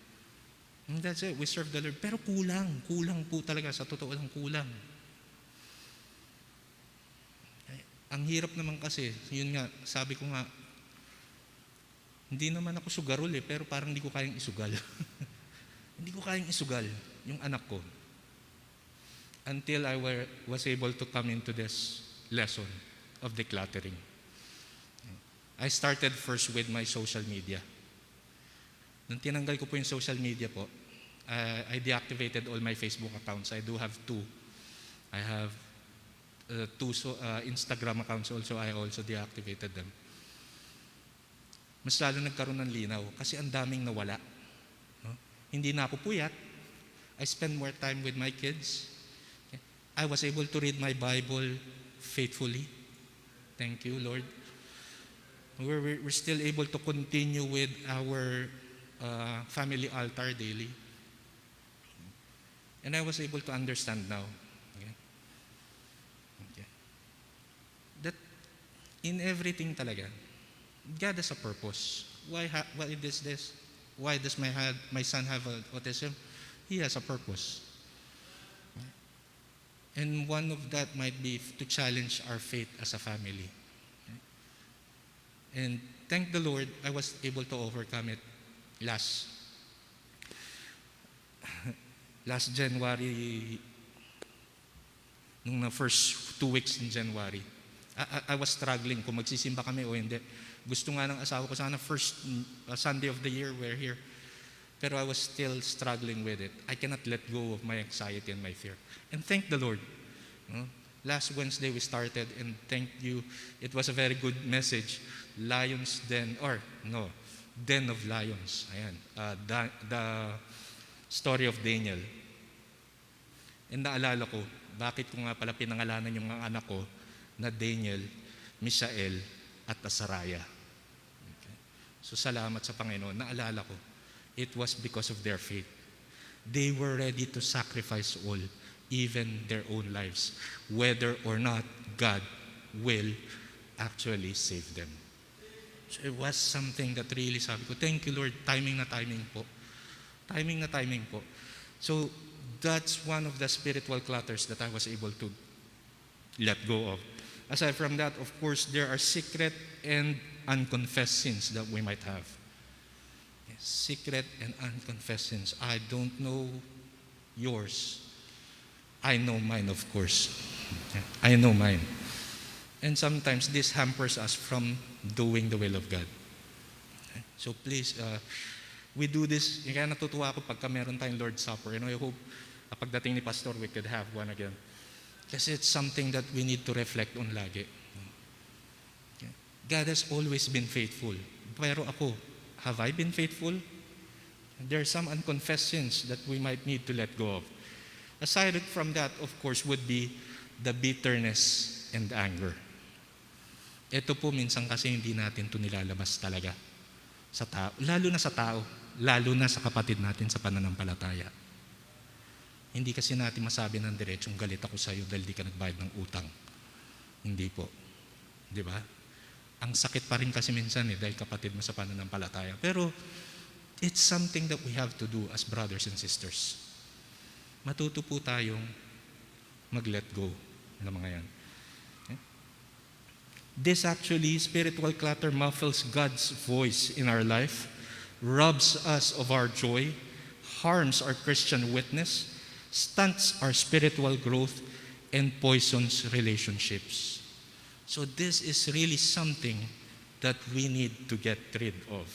And that's it. We serve the Lord. Pero kulang. Kulang po talaga. Sa totoo lang, kulang. Okay. Ang hirap naman kasi, yun nga, sabi ko nga, hindi naman ako sugarol pero parang hindi ko kayang isugal. Hindi ko kayang isugal yung anak ko. Until I was able to come into this lesson of decluttering. I started first with my social media. Nung tinanggal ko po yung social media po, I deactivated all my Facebook accounts. I do have 2. I have 2 Instagram accounts also. I also deactivated them. Mas lalo nagkaroon ng linaw kasi ang daming nawala. No? Hindi na ako puyat. I spend more time with my kids. Okay? I was able to read my Bible faithfully. Thank you, Lord. We're still able to continue with our family altar daily. And I was able to understand now. Okay? Okay. That in everything talaga, God has a purpose. Why is this? Why does my son have autism? He has a purpose. And one of that might be to challenge our faith as a family. And thank the Lord, I was able to overcome it last January, nung na first 2 weeks in January. I was struggling kung magsisimba kami o hindi. Gusto nga ng asawa ko sana first Sunday of the year we're here. Pero I was still struggling with it. I cannot let go of my anxiety and my fear. And thank the Lord. No? Last Wednesday we started and thank you. It was a very good message. Lions Den, or no, Den of Lions. Ayan. The story of Daniel. And naalala ko, bakit ko nga pala pinangalanan yung mga anak ko na Daniel, Mishael, at Azariah. Okay. So salamat sa Panginoon. Naalala ko, it was because of their faith. They were ready to sacrifice all, even their own lives, whether or not God will actually save them. So it was something that really sabi ko, thank you Lord, timing na timing po. Timing na timing po. So that's one of the spiritual clutters that I was able to let go of. Aside from that, of course, there are secret and unconfessed sins that we might have. Yes, secret and unconfessed sins. I don't know yours. I know mine, of course. I know mine. And sometimes this hampers us from doing the will of God. So please, we do this. Kaya natutuwa ako pagka meron tayong Lord's Supper. I hope pagdating ni Pastor, we could have one again. Kasi it's something that we need to reflect on lagi. God has always been faithful. Pero ako, have I been faithful? There are some unconfessed sins that we might need to let go of. Aside from that, of course, would be the bitterness and anger. Ito po minsan kasi hindi natin ito nilalabas talaga sa tao, lalo na sa kapatid natin sa pananampalataya. Hindi kasi natin masabi ng diretsong galit ako sa iyo dahil di ka nagbayad ng utang. Hindi po. Di ba? Ang sakit pa rin kasi minsan dahil kapatid mo sa pananampalataya. Pero it's something that we have to do as brothers and sisters. Matuto po tayong mag-let go ng mga yan. Okay? This actually, spiritual clutter muffles God's voice in our life, robs us of our joy, harms our Christian witness, stunts our spiritual growth, and poisons relationships. So this is really something that we need to get rid of.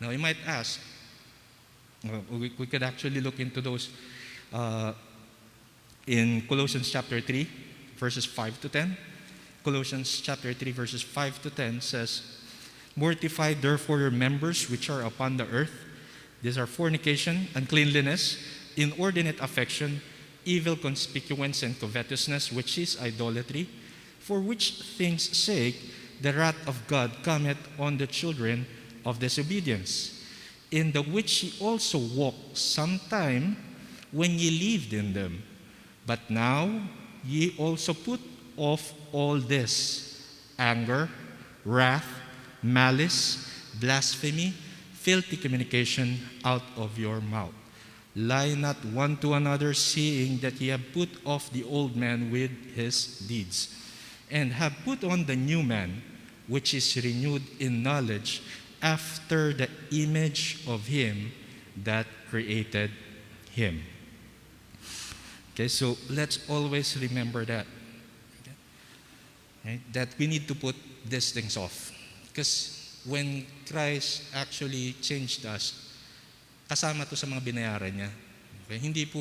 Now you might ask, we could actually look into those in Colossians chapter 3, verses 5 to 10. Colossians chapter 3, verses 5 to 10 says, "Mortify therefore your members which are upon the earth. These are fornication, uncleanliness, inordinate affection, evil concupiscence, and covetousness, which is idolatry, for which things' sake the wrath of God cometh on the children of disobedience, in the which ye also walked sometime when ye lived in them. But now ye also put off all this: anger, wrath, malice, blasphemy, filthy communication out of your mouth. Lie not one to another, seeing that ye have put off the old man with his deeds, and have put on the new man, which is renewed in knowledge after the image of him that created him." Okay, so let's always remember that. Okay, that we need to put these things off. Because when Christ actually changed us, kasama to sa mga binayaran niya. Okay? Hindi po,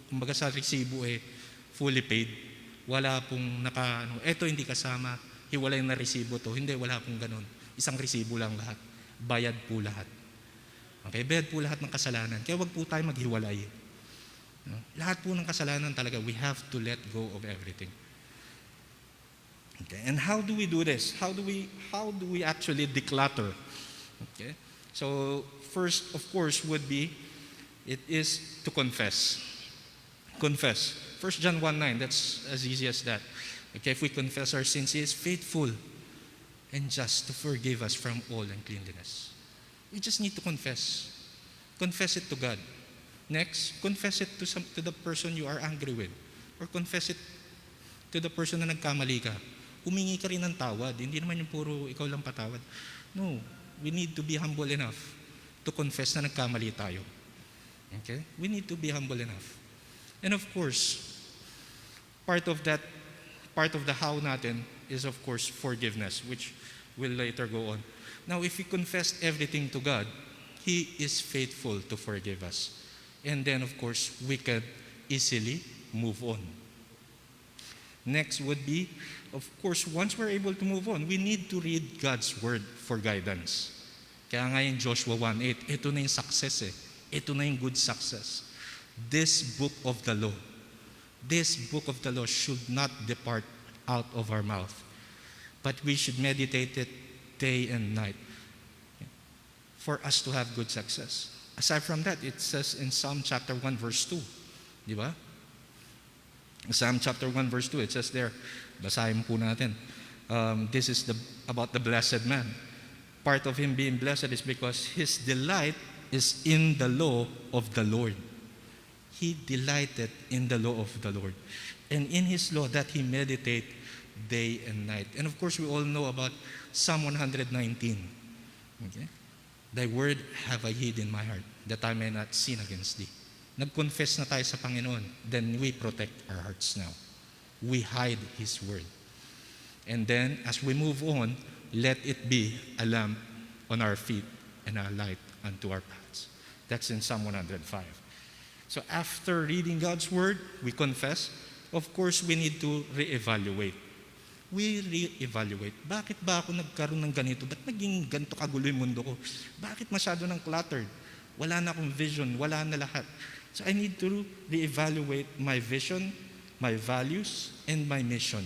kumbaga sa resibo fully paid. Wala pong eto hindi kasama, hiwalay na resibo to. Hindi, wala pong ganun. Isang resibo lang lahat. Bayad po lahat. Okay, bayad po lahat ng kasalanan. Kaya wag po tayo maghiwalay. No? Lahat po ng kasalanan talaga, we have to let go of everything. Okay, and how do we do this? How do we actually declutter? Okay, so first, of course, would be it is to confess. Confess. 1 John 1:9. That's as easy as that. Okay, if we confess our sins, He is faithful and just to forgive us from all uncleanness. We just need to confess. Confess it to God. Next, confess it to the person you are angry with, or confess it to the person na nagkamali ka. Humingi ka rin ng tawad. Hindi naman yung puro ikaw lang patawad. No, we need to be humble enough to confess na nagkamali tayo. Okay? We need to be humble enough. And of course, part of the how natin is of course forgiveness, which will later go on. Now, if we confess everything to God, He is faithful to forgive us. And then of course, we can easily move on. Next would be, of course, once we're able to move on, we need to read God's Word for guidance. Kaya nga in Joshua 1:8, ito na yung success Ito na yung good success. This book of the law should not depart out of our mouth, but we should meditate it day and night for us to have good success. Aside from that, it says in Psalm chapter 1 verse 2, di ba? Psalm chapter 1 verse 2, it says there, basahin po natin. This is about the blessed man. Part of him being blessed is because his delight is in the law of the Lord. He delighted in the law of the Lord. And in his law that he meditate day and night. And of course, we all know about Psalm 119. Okay? Thy word have I hid in my heart, that I may not sin against thee. Nag-confess na tayo sa Panginoon, then we protect our hearts now. We hide His Word. And then, as we move on, let it be a lamp on our feet and a light unto our paths. That's in Psalm 105. So after reading God's Word, we confess. Of course, we need to reevaluate. We reevaluate. Bakit ba ako nagkaroon ng ganito? Ba't naging ganito kagulo yung mundo ko? Bakit masyado ng cluttered? Wala na akong vision, wala na lahat. So I need to reevaluate my vision, my values, and my mission.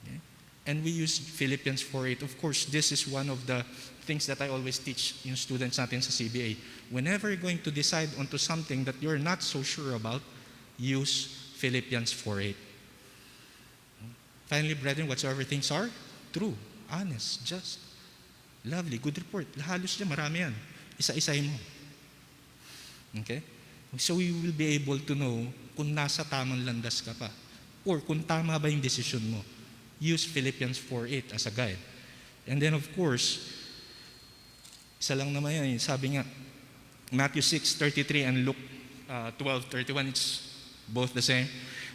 Okay? And we use Philippians 4:8. Of course, this is one of the things that I always teach yung students natin sa CBA. Whenever you're going to decide onto something that you're not so sure about, use Philippians 4:8. Finally, brethren, whatsoever things are true, honest, just, lovely, good report. Halos dyan, marami yan. Isa-isahin mo. Okay? So we will be able to know kung nasa tamang landas ka pa or kung tama ba yung decision mo. Use Philippians 4:8 as a guide. And then of course, isa lang naman yan. Sabi nga, Matthew 6:33 and Luke 12:31, it's both the same.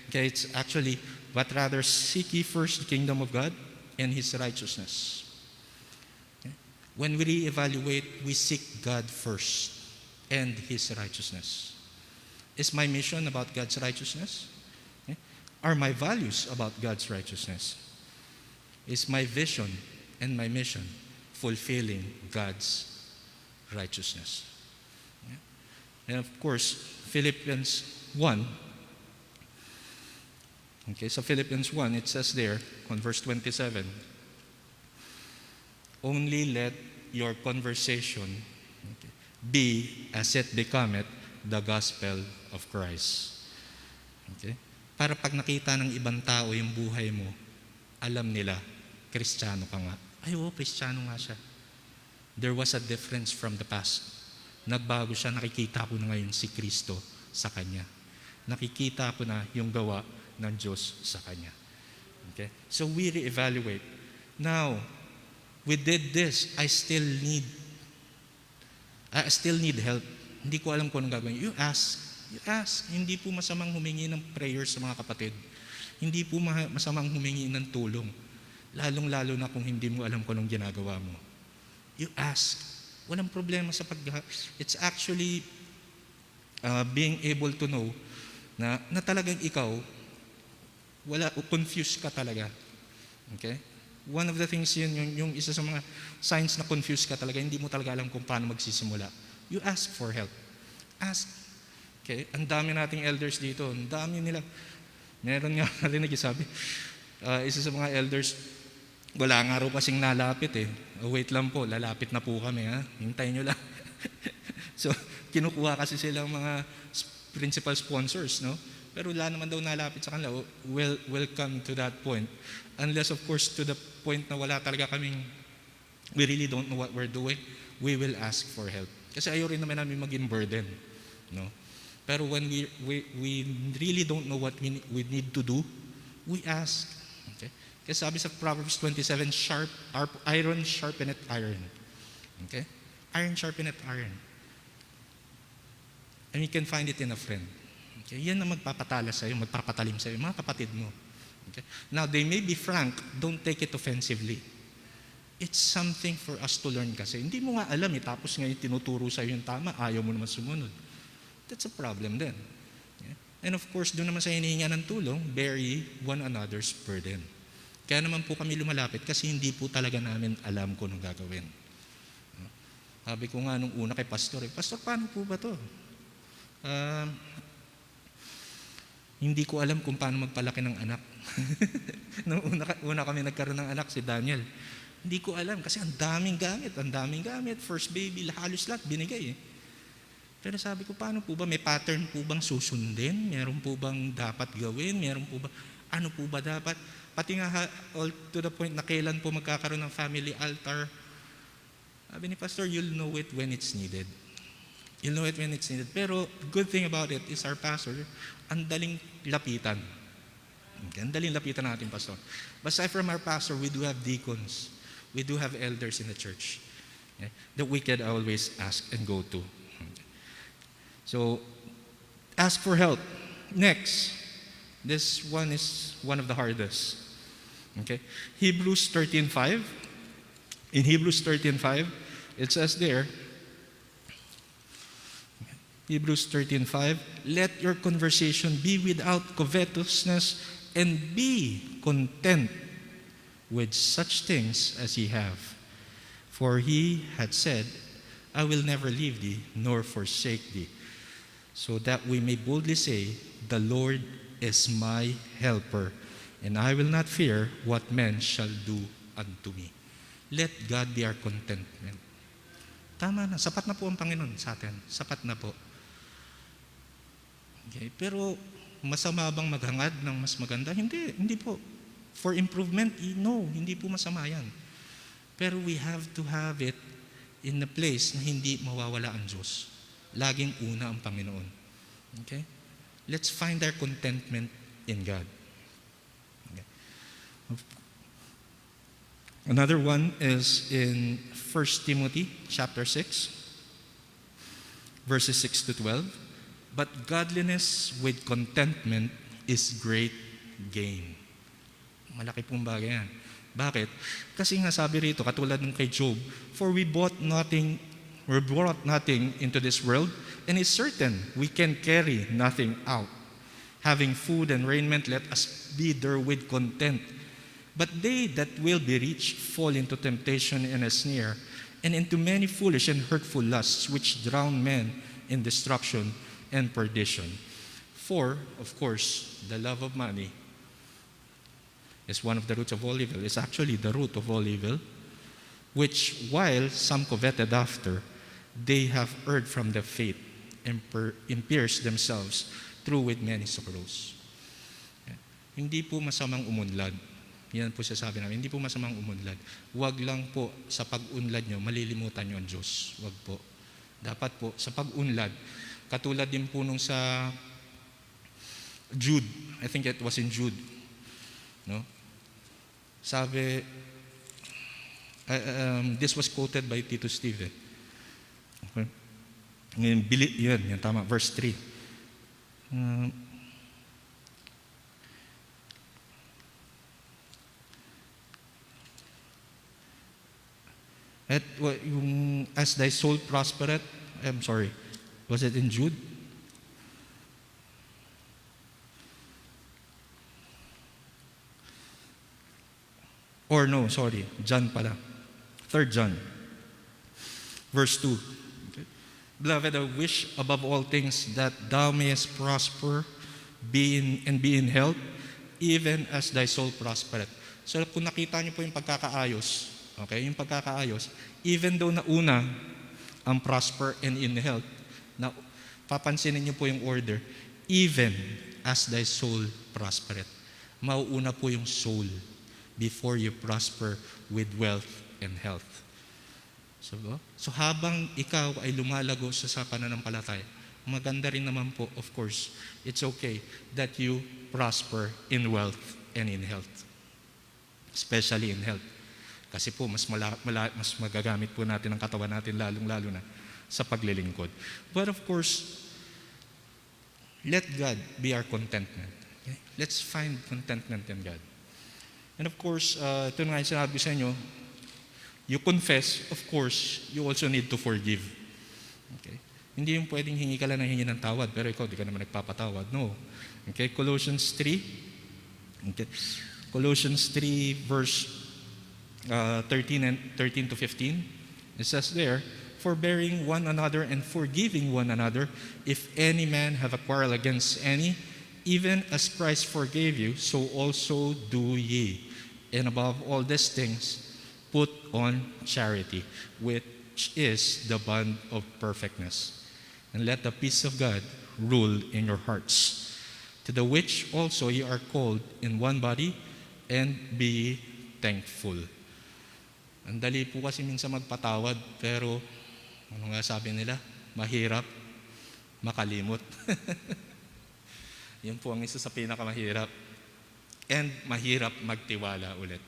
Okay, it's actually, but rather seek ye first the kingdom of God and His righteousness. Okay? When we reevaluate, we seek God first and His righteousness. Is my mission about God's righteousness? Okay? Are my values about God's righteousness? Is my vision and my mission fulfilling God's righteousness? Okay? And of course, Philippians 1. Okay, so Philippians 1, it says there, on verse 27, only let your conversation be as it becometh the gospel of Christ. Okay? Para pag nakita ng ibang tao yung buhay mo, alam nila, Kristiyano ka nga. Ay, oo, Kristiyano nga siya. There was a difference from the past. Nagbago siya, nakikita ko na ngayon si Kristo sa Kanya. Nakikita ko na yung gawa ng Diyos sa Kanya. Okay? So we reevaluate. Now, we did this, I still need help. Hindi ko alam kung anong gagawin. You ask. Hindi po masamang humingi ng prayers sa mga kapatid. Hindi po masamang humingi ng tulong. Lalong-lalo na kung hindi mo alam kung anong ginagawa mo. You ask. Walang problema sa it's actually being able to know na talagang ikaw, confused ka talaga. Okay? One of the things yun, yung isa sa mga signs na confused ka talaga, hindi mo talaga alam kung paano magsisimula. You ask for help. Ask. Okay? Ang dami nating elders dito. Ang dami nila. Meron nga narinig, sabi, isa sa mga elders, wala nga raw kasing nalapit eh. Wait lang po, lalapit na po kami ha. Hintayin nyo lang. So, kinukuha kasi silang mga principal sponsors, no? Pero wala naman daw nalapit sa kanila. We'll come to that point. Unless, of course, to the point na wala talaga kaming, we really don't know what we're doing, we will ask for help. Kasi ayaw rin naman namin maging burden. No? Pero when we really don't know what we need to do, we ask. Okay? Kasi sabi sa Proverbs 27, iron sharpeneth iron. Okay? Iron sharpeneth iron. And you can find it in a friend. Okay? Yan na magpapatala sa'yo, magpapatalim sa'yo, mga kapatid mo. Okay? Now, they may be frank, don't take it offensively. It's something for us to learn kasi. Hindi mo nga alam tapos ngayon tinuturo sa'yo yung tama, ayaw mo naman sumunod. That's a problem then. Okay? And of course, doon naman sa hinihinga ng tulong, bear ye one another's burden. Kaya naman po kami lumalapit kasi hindi po talaga namin alam kung anong gagawin. Sabi ko nga nung una kay Pastor, Pastor, paano po ba to? Hindi ko alam kung paano magpalaki ng anak. Nung una kami nagkaroon ng anak, si Daniel. Hindi ko alam kasi ang daming gamit. First baby, halos lahat binigay eh. Pero sabi ko, paano po ba? May pattern po bang susundin? Meron po bang dapat gawin? Meron po ba? Ano po ba dapat? Pati nga all to the point na kailan po magkakaroon ng family altar. Sabi ni Pastor, you'll know it when it's needed. You'll know it when it's needed. Pero good thing about it is our pastor, ang daling lapitan. Okay, ang daling lapitan natin, Pastor. But aside from our pastor, we do have deacons. We do have elders in the church, okay, that we can always ask and go to. Okay. So, ask for help. Next, this one is one of the hardest. Okay, Hebrews 13:5. In Hebrews 13:5, it says there, Hebrews 13:5, let your conversation be without covetousness and be content with such things as ye have. For he had said, I will never leave thee nor forsake thee. So that we may boldly say, the Lord is my helper, and I will not fear what men shall do unto me. Let God be our contentment. Tama na, sapat na po ang Panginoon sa atin. Sapat na po. Okay, pero masama bang maghangad ng mas maganda? Hindi po. For improvement, no, hindi po masama yan. Pero we have to have it in a place na hindi mawawala ang Diyos. Laging una ang Panginoon. Okay? Let's find our contentment in God. Okay. Another one is in 1 Timothy chapter 6, verses 6 to 12. But godliness with contentment is great gain. Malaki pong bagay yan. Bakit? Kasi nga sabi rito, katulad ng kay Job, for we brought nothing into this world, and it's certain we can carry nothing out. Having food and raiment, let us be therewith content. But they that will be rich fall into temptation and a snare, and into many foolish and hurtful lusts, which drown men in destruction and perdition. For, of course, the love of money is one of the roots of all evil. It's actually the root of all evil, which while some coveted after, they have erred from the faith and pierced themselves through with many sorrows. Hindi po masamang umunlad. Yan po sasabi namin, hindi po masamang umunlad. Huwag lang po sa pag-unlad nyo, malilimutan nyo ang Diyos. Huwag po. Dapat po, sa pag-unlad, katulad din po nung sa Jude, I think it was in Jude, no? Sabi, this was quoted by Tito Steve. Okay. Yan, tama, verse 3. As thy soul prospereth, I'm sorry, was it in Jude? Or no, sorry, John pala. 3 John, verse 2. Okay. Beloved, I wish above all things that thou mayest prosper, be in health, even as thy soul prospereth. So kung nakita niyo po yung pagkakaayos, okay, yung pagkakaayos, even though nauna ang prosper and in health, na papansinin niyo po yung order, even as thy soul prospereth. Mauuna po yung soul before you prosper with wealth and health. So habang ikaw ay lumalago sa pananampalataya, maganda rin naman po, of course, it's okay that you prosper in wealth and in health. Especially in health. Kasi po, mas magagamit po natin ang katawan natin, lalong-lalo na sa paglilingkod. But of course, let God be our contentment. Okay? Let's find contentment in God. And of course, ito nga yung sinabi sa inyo, you confess, of course, you also need to forgive. Okay? Hindi yung pwedeng hingi ka lang ng hingi ng tawad, pero ikaw di ka naman nagpapatawad. No. Okay, Colossians 3. Okay. Colossians 3 verse 13 to 15. It says there, forbearing one another and forgiving one another, if any man have a quarrel against any, even as Christ forgave you, so also do ye. And above all these things, put on charity, which is the bond of perfectness. And let the peace of God rule in your hearts, to the which also ye are called in one body, and be thankful. Ang dali po kasi minsan magpatawad, pero ano nga sabi nila? Mahirap makalimot. Yan po ang isa sa pinakamahirap. And mahirap magtiwala ulit.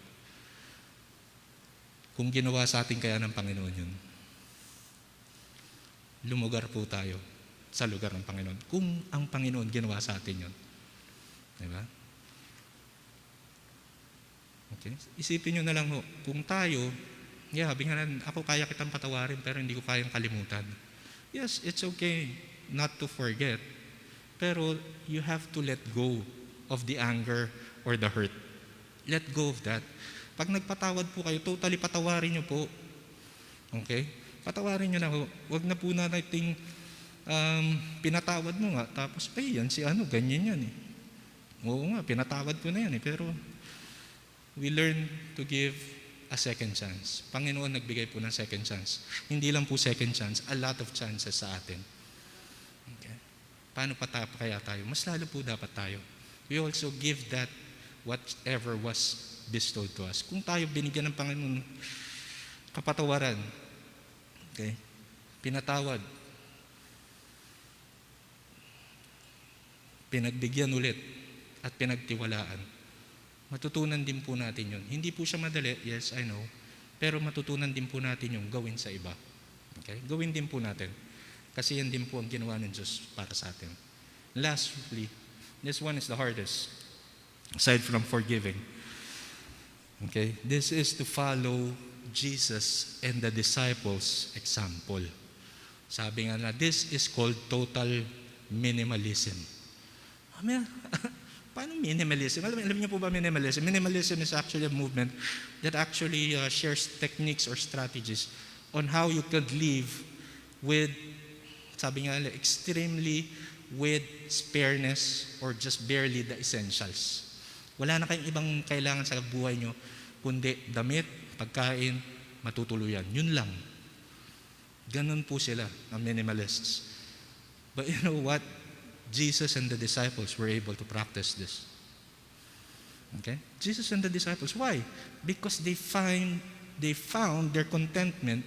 Kung ginawa sa atin kaya ng Panginoon yun, lumugar po tayo sa lugar ng Panginoon. Kung ang Panginoon ginawa sa atin yun. Diba? Okay? Isipin nyo na lang ho, kung tayo, sabihin ako kaya kitang patawarin pero hindi ko kayang kalimutan. Yes, it's okay not to forget. Pero you have to let go of the anger or the hurt. Let go of that. Pag nagpatawad po kayo, totally patawarin nyo po. Okay? Patawarin nyo na ho. Huwag na po nating pinatawad mo nga. Tapos, yan si ano, ganyan yan eh. Oo nga, pinatawad ko na yan eh. Pero, we learn to give a second chance. Panginoon nagbigay po ng second chance. Hindi lang po second chance, a lot of chances sa atin. Okay. Paano kaya tayo? Mas lalo po dapat tayo. We also give that whatever was bestowed to us. Kung tayo binigyan ng Panginoon kapatawaran, okay, pinatawad, pinagbigyan ulit, at pinagtiwalaan, matutunan din po natin yun. Hindi po siya madali, yes, I know, pero matutunan din po natin yung gawin sa iba. Okay? Gawin din po natin. Kasi yan din po ang ginawa ng Diyos para sa atin. Lastly, this one is the hardest, aside from forgiving. Okay? This is to follow Jesus and the disciples' example. Sabi nga na, this is called total minimalism. Paano minimalism? Alam niyo po ba minimalism? Minimalism is actually a movement that actually shares techniques or strategies on how you could live with, sabi nga, extremely with spareness or just barely the essentials. Wala na kayong ibang kailangan sa buhay nyo, kundi damit, pagkain, matutuluyan. Yun lang. Ganun po sila, ang minimalists. But you know what? Jesus and the disciples were able to practice this. Okay? Jesus and the disciples. Why? Because they found their contentment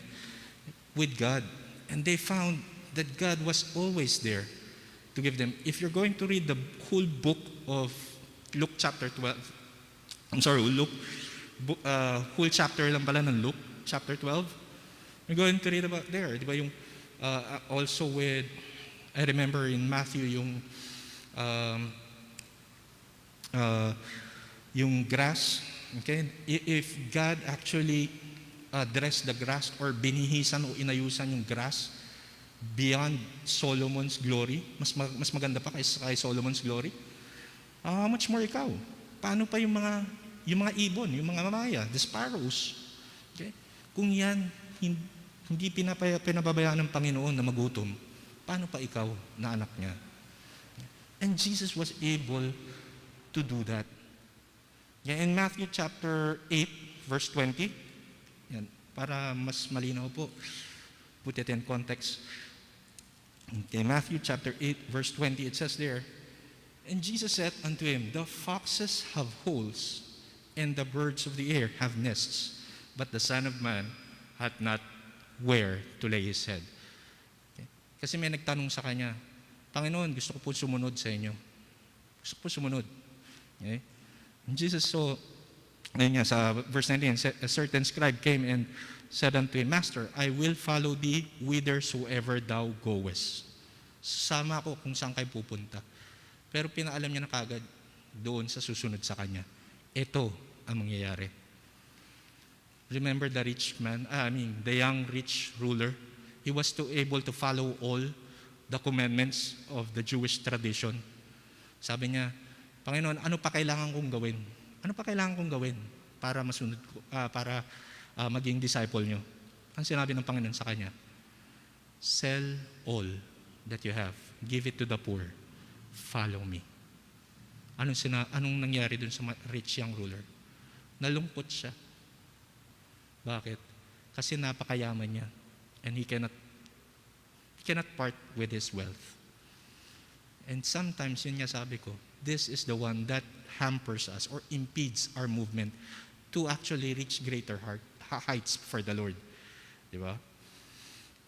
with God. And they found that God was always there to give them. If you're going to read the whole book of Luke chapter 12, whole chapter lang pala ng Luke chapter 12, you're going to read about there. Di ba yung, also with, I remember in Matthew yung grass, okay? If God actually dressed the grass or binihisan o inayusan yung grass beyond Solomon's glory, mas maganda pa kay Solomon's glory, how much more ikaw? Paano pa yung mga ibon, yung mga mamaya, the sparrows? Okay? Kung yan, hindi pinababayaan ng Panginoon na magutom, paano pa ikaw na anak niya? And Jesus was able to do that. Yeah, in Matthew chapter 8, verse 20, yan, para mas malinaw po, put it in context. Okay, Matthew chapter 8, verse 20, it says there, and Jesus said unto him, the foxes have holes, and the birds of the air have nests, but the Son of Man hath not where to lay his head. Kasi may nagtanong sa kanya, Panginoon, gusto ko po sumunod sa inyo. Gusto ko po sumunod. Okay? And Jesus saw, ayun nga, sa verse 19, a certain scribe came and said unto him, Master, I will follow thee whithersoever thou goest. Sama ko kung saan kayo pupunta. Pero pinaalam niya na kagad doon sa susunod sa kanya. Ito ang mangyayari. Remember the the young rich ruler? He was able to follow all the commandments of the Jewish tradition. Sabi niya, Panginoon, ano pa kailangan kong gawin? Ano pa kailangan kong gawin para masunod ko, para maging disciple niyo? Ang sinabi ng Panginoon sa kanya, sell all that you have, give it to the poor, follow me. Anong nangyari dun sa rich young ruler? Nalungkot siya. Bakit? Kasi napakayaman niya. And he cannot part with his wealth. And sometimes, yun nga sabi ko, this is the one that hampers us or impedes our movement to actually reach greater heights for the Lord. Di ba?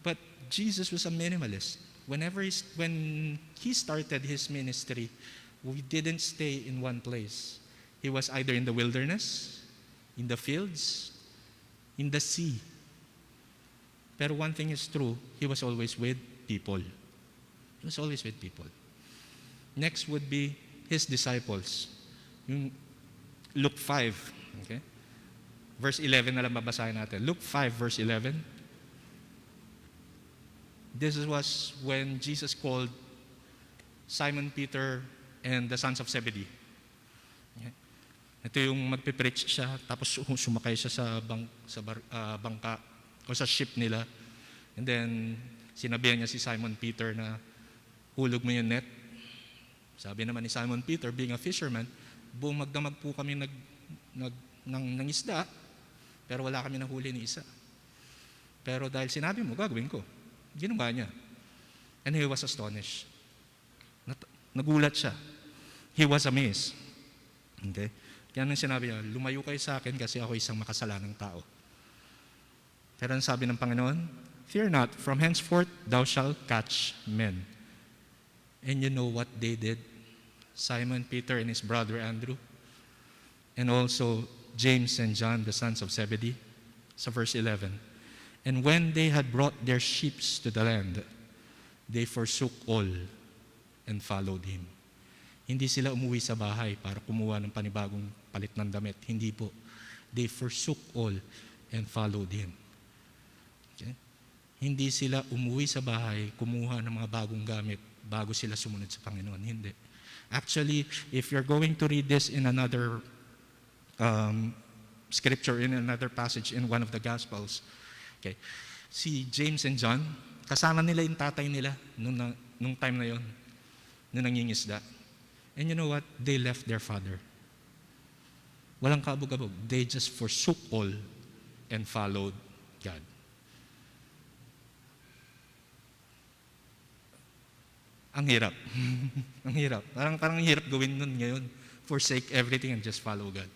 But Jesus was a minimalist. When he started his ministry, we didn't stay in one place. He was either in the wilderness, in the fields, in the sea. Pero one thing is true, he was always with people. He was always with people. Next would be his disciples. Yung Luke 5, okay? Verse 11 na lang babasahin natin. Luke 5, verse 11. This was when Jesus called Simon Peter and the sons of Zebedee. Okay? Ito yung magpipreach siya, tapos sumakay siya sa bangka o sa ship nila. And then, sinabihan niya si Simon Peter na hulog mo yung net. Sabi naman ni Simon Peter, being a fisherman, buong magdamag po kami ng isda, pero wala kami nahuli ni isa. Pero dahil sinabi mo, gagawin ko. Ginawa niya. And he was astonished. Nagulat siya. He was amazed. Okay? Kaya nang sinabi niya, lumayo kayo sa akin kasi ako isang makasalanang tao. Pero ang sabi ng Panginoon, fear not, from henceforth thou shalt catch men. And you know what they did? Simon Peter and his brother Andrew, and also James and John, the sons of Zebedee, sa verse 11. And when they had brought their ships to the land, they forsook all and followed him. Hindi sila umuwi sa bahay para kumuha ng panibagong palit ng damit. Hindi po. They forsook all and followed him. Okay? Hindi sila umuwi sa bahay, kumuha ng mga bagong gamit bago sila sumunod sa Panginoon. Hindi. Actually, if you're going to read this in another scripture, in another passage in one of the Gospels, okay, si James and John, kasama nila yung tatay nila nung time na yon, nung nangingisda. And you know what? They left their father. Walang kabog-abog. They just forsook all and followed God. Ang hirap. Ang hirap. Parang hirap gawin nun ngayon. Forsake everything and just follow God.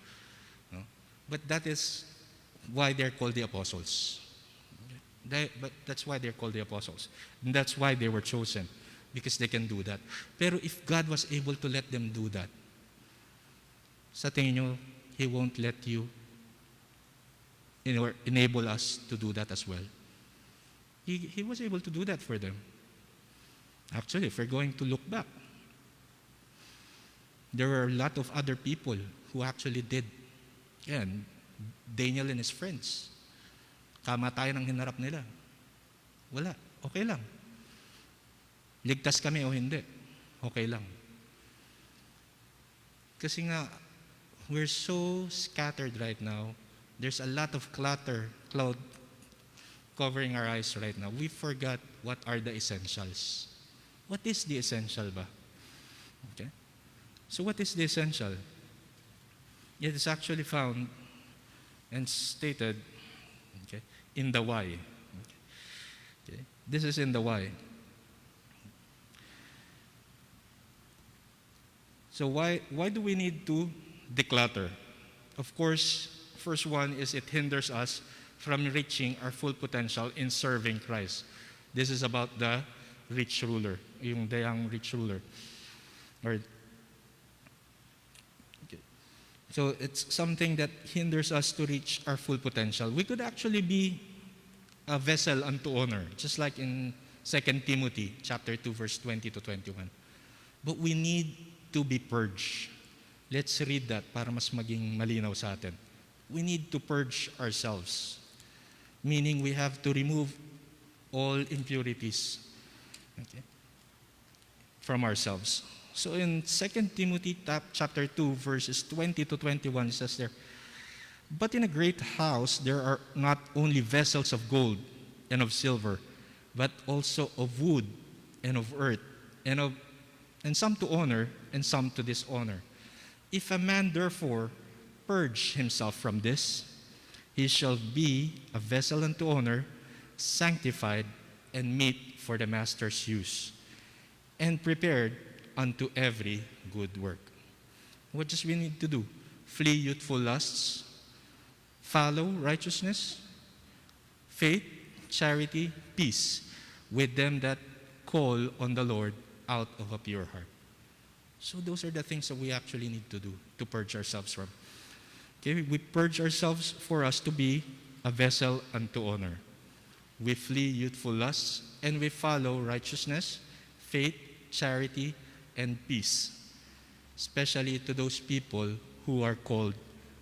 No? But that is why they're called the apostles. But that's why they're called the apostles. And that's why they were chosen. Because they can do that. Pero if God was able to let them do that, sa tingin nyo, He won't let you enable us to do that as well. He was able to do that for them. Actually, if we're going to look back, there were a lot of other people who actually did. Yan, Daniel and his friends. Kamatayan ang hinarap nila. Wala, okay lang. Ligtas kami o hindi, okay lang. Kasi nga, we're so scattered right now. There's a lot of cloud covering our eyes right now. We forgot what are the essentials. What is the essential ba? Okay? So what is the essential? It is actually found and stated, okay, in the why. Okay? This is in the why. So why do we need to declutter? Of course, first one is it hinders us from reaching our full potential in serving Christ. This is about the rich ruler, yung young rich ruler. Okay. So it's something that hinders us to reach our full potential. We could actually be a vessel unto honor, just like in 2 Timothy chapter 2, verse 20 to 21. But we need to be purged. Let's read that para mas maging malinaw sa atin. We need to purge ourselves. Meaning we have to remove all impurities, okay, from ourselves. So in 2 Timothy chapter 2, verses 20 to 21, it says there, but in a great house there are not only vessels of gold and of silver, but also of wood and of earth, and some to honor and some to dishonor. If a man therefore purge himself from this, he shall be a vessel unto honor, sanctified and meet for the master's use, and prepared unto every good work. What does we need to do? Flee youthful lusts, follow righteousness, faith, charity, peace, with them that call on the Lord out of a pure heart. So those are the things that we actually need to do to purge ourselves from. Okay, we purge ourselves for us to be a vessel unto honor. We flee youthful lusts and we follow righteousness, faith, charity, and peace, especially to those people who are called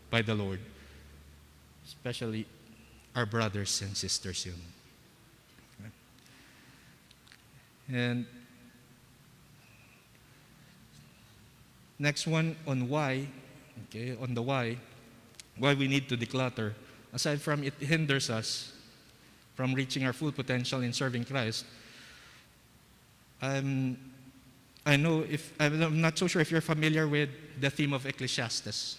by the Lord, especially our brothers and sisters. And next one on why, okay, on the why we need to declutter. Aside from it hinders us from reaching our full potential in serving Christ, I'm not so sure if you're familiar with the theme of Ecclesiastes.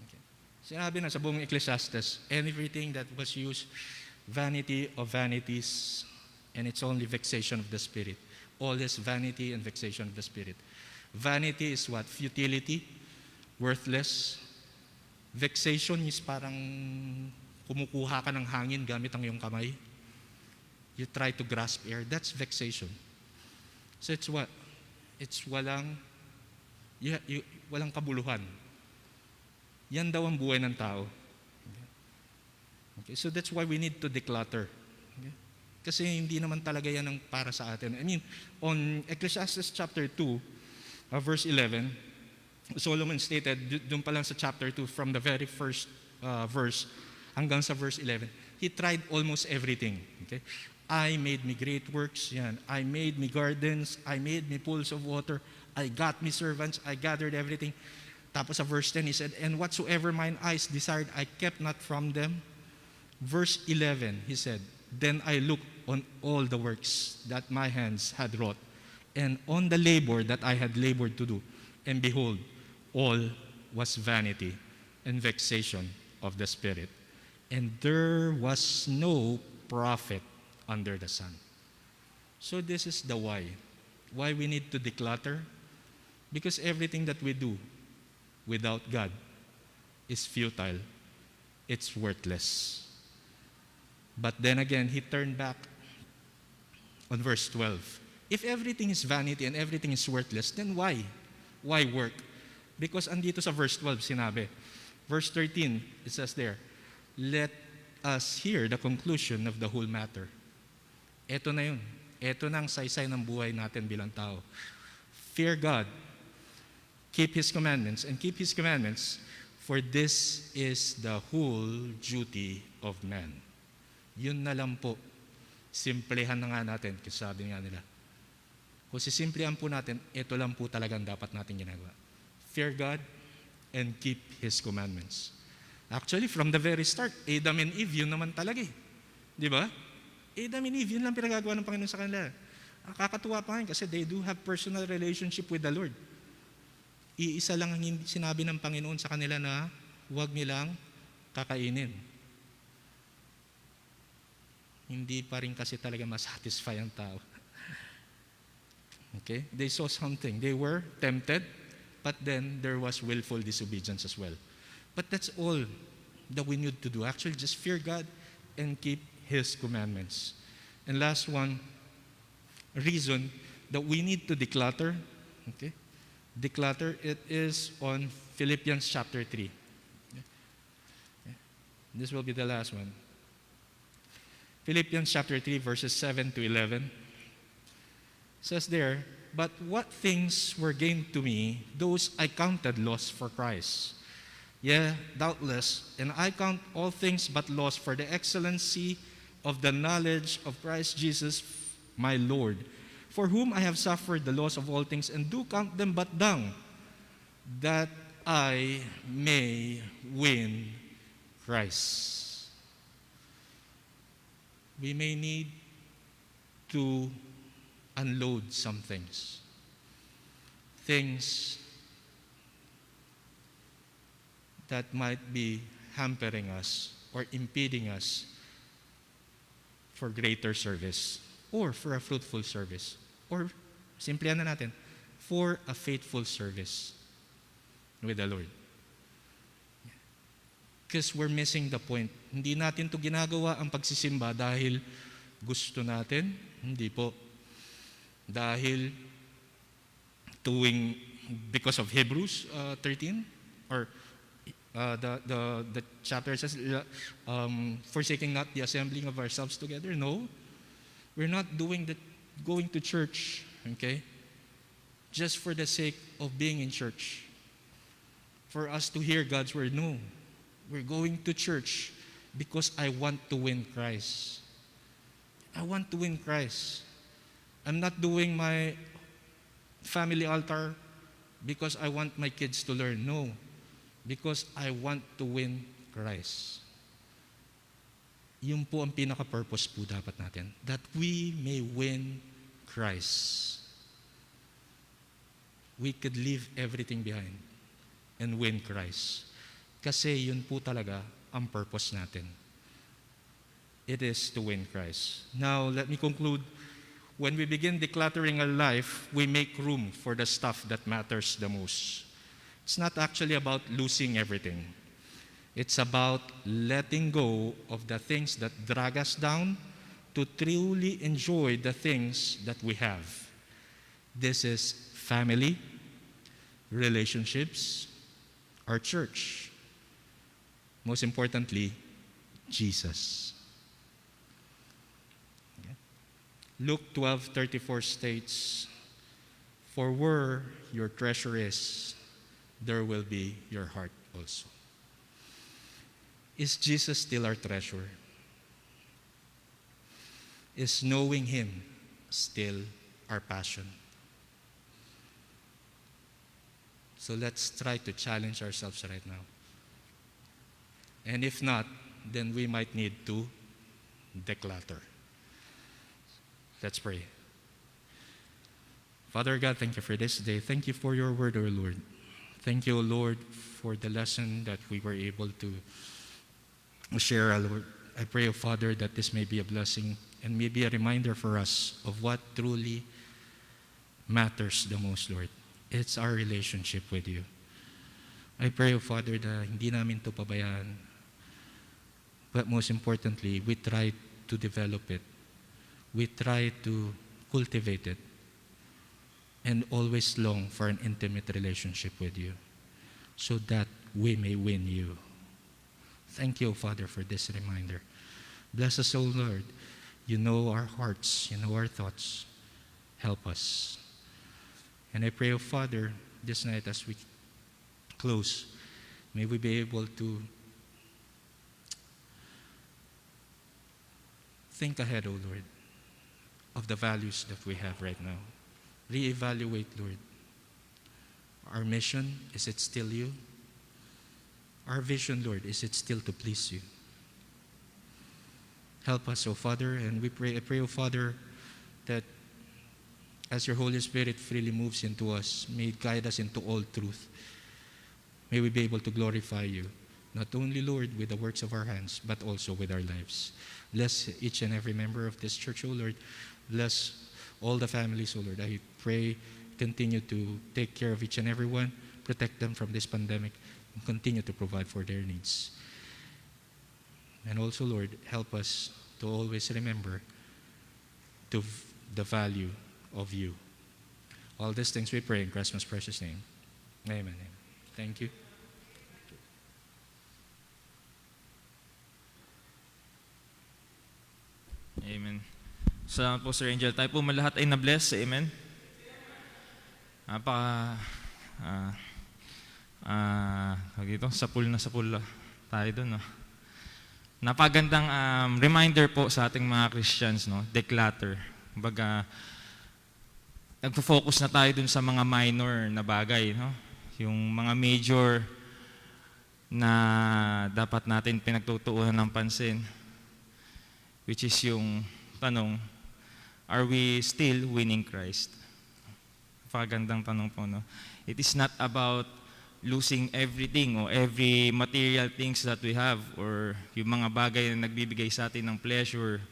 Okay. Sinabi na sa buong Ecclesiastes, everything that was used, vanity of vanities, and it's only vexation of the spirit. All is vanity and vexation of the spirit. Vanity is what? Futility, worthless. Vexation is parang kumukuha ka ng hangin gamit ang iyong kamay. You try to grasp air. That's vexation. So it's what? It's walang kabuluhan. Yan daw ang buhay ng tao. Okay, so that's why we need to declutter. Okay? Kasi hindi naman talaga yan ang para sa atin. I mean, on Ecclesiastes chapter 2, verse 11, Solomon stated, doon pa lang sa chapter 2, from the very first verse hanggang sa verse 11, he tried almost everything. Okay? I made me great works, yan. I made me gardens, I made me pools of water, I got me servants, I gathered everything. Tapos sa verse 10, he said, and whatsoever mine eyes desired, I kept not from them. Verse 11, he said, then I looked on all the works that my hands had wrought, and on the labor that I had labored to do. And behold, all was vanity and vexation of the spirit. And there was no profit under the sun. So this is the why. Why we need to declutter? Because everything that we do without God is futile. It's worthless. But then again, he turned back on verse 12. If everything is vanity and everything is worthless, then why? Why work? Because andito sa verse 12 sinabi. Verse 13, it says there, let us hear the conclusion of the whole matter. Ito na yun. Ito na ang saysay ng buhay natin bilang tao. Fear God, keep His commandments, and keep His commandments, for this is the whole duty of man. Yun na lang po. Simplehan na nga natin, kasi sabi nga nila. Kung sisimplehan po natin, ito lang po talagang dapat natin ginagawa. Fear God and keep His commandments. Actually, from the very start, Adam and Eve, yun naman talaga eh. Di ba? Adam and Eve, yun lang pinagagawa ng Panginoon sa kanila. Kakatuwa pa nga kasi they do have personal relationship with the Lord. Iisa lang ang sinabi ng Panginoon sa kanila na huwag nilang kakainin. Hindi pa rin kasi talaga masatisfy ang tao. Okay? They saw something. They were tempted, but then there was willful disobedience as well. But that's all that we need to do. Actually, just fear God and keep His commandments. And last one, reason that we need to declutter. Okay? Declutter, it is on Philippians chapter 3. Okay? This will be the last one. Philippians chapter 3, verses 7 to 11. Says there, but what things were gained to me, those I counted loss for Christ. Yeah, doubtless, and I count all things but loss for the excellency of the knowledge of Christ Jesus, my Lord, for whom I have suffered the loss of all things, and do count them but dung, that I may win Christ. We may need to unload some things. Things that might be hampering us or impeding us for greater service or for a fruitful service or, simplihan na natin, for a faithful service with the Lord. Because we're missing the point. Hindi natin to ginagawa ang pagsisimba dahil gusto natin. Hindi po. Dahil because of Hebrews 13 or the chapter says, forsaking not the assembling of ourselves together. No, we're not going to church, okay, just for the sake of being in church, for us to hear God's word. No, we're going to church because I want to win Christ. I want to win Christ. I'm not doing my family altar because I want my kids to learn. No, because I want to win Christ. Yun po ang pinaka-purpose po dapat natin. That we may win Christ. We could leave everything behind and win Christ. Kasi yun po talaga ang purpose natin. It is to win Christ. Now, let me conclude. When we begin decluttering our life, we make room for the stuff that matters the most. It's not actually about losing everything. It's about letting go of the things that drag us down to truly enjoy the things that we have. This is family, relationships, our church. Most importantly, Jesus. Luke 12:34 states, "For where your treasure is, there will be your heart also." Is Jesus still our treasure? Is knowing Him still our passion? So let's try to challenge ourselves right now. And if not, then we might need to declutter. Let's pray. Father God, thank you for this day. Thank you for your word, O Lord. Thank you, O Lord, for the lesson that we were able to share, O Lord. I pray, O Father, that this may be a blessing and may be a reminder for us of what truly matters the most, Lord. It's our relationship with you. I pray, O Father, na hindi namin ito pabayaan. But most importantly, we try to develop it. We try to cultivate it. And always long for an intimate relationship with you, so that we may win you. Thank you, Father, for this reminder. Bless us, O Lord. You know our hearts, you know our thoughts. Help us. And I pray, O Father, this night as we close, may we be able to think ahead, O Lord, of the values that we have right now. Reevaluate, Lord. Our mission, is it still you? Our vision, Lord, is it still to please you? Help us, O Father, and I pray, O Father, that as your Holy Spirit freely moves into us, may it guide us into all truth. May we be able to glorify you, not only, Lord, with the works of our hands, but also with our lives. Bless each and every member of this church, O Lord. Bless all the families, O Lord. I pray, continue to take care of each and every one, protect them from this pandemic, and continue to provide for their needs. And also, Lord, help us to always remember the value of you. All these things we pray in Christ's precious name. Amen. Thank you. Amen. Salamat po, Sir Angel. Tayo po lahat ay na-bless. Amen. Sapul tayo doon. No? Napagandang reminder po sa ating mga Christians, no? Declutter. Kumbaga, nagfo-focus na tayo dun sa mga minor na bagay, no? Yung mga major na dapat natin pinagtutuunan ng pansin, which is yung tanong, are we still winning Christ? Napakagandang tanong po, no? It is not about losing everything or every material things that we have or yung mga bagay na nagbibigay sa atin ng pleasure.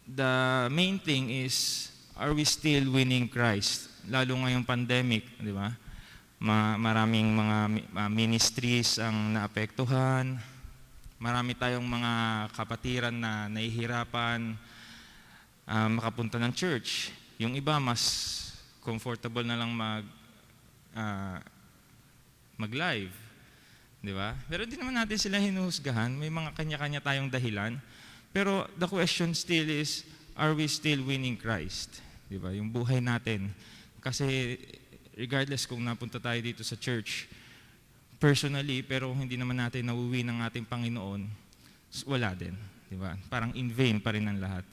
The main thing is, are we still winning Christ? Lalo ngayong pandemic, di ba? Maraming mga ministries ang naapektuhan. Marami tayong mga kapatiran na nahihirapan makapunta ng church. Yung iba mas comfortable na lang mag-live. Di ba? Pero di naman natin sila hinuhusgahan. May mga kanya-kanya tayong dahilan. Pero the question still is, are we still winning Christ? Di ba? Yung buhay natin. Kasi regardless kung napunta tayo dito sa church, personally, pero hindi naman natin nauwi ng ating Panginoon, wala din. Di ba? Parang in vain pa rin ang lahat.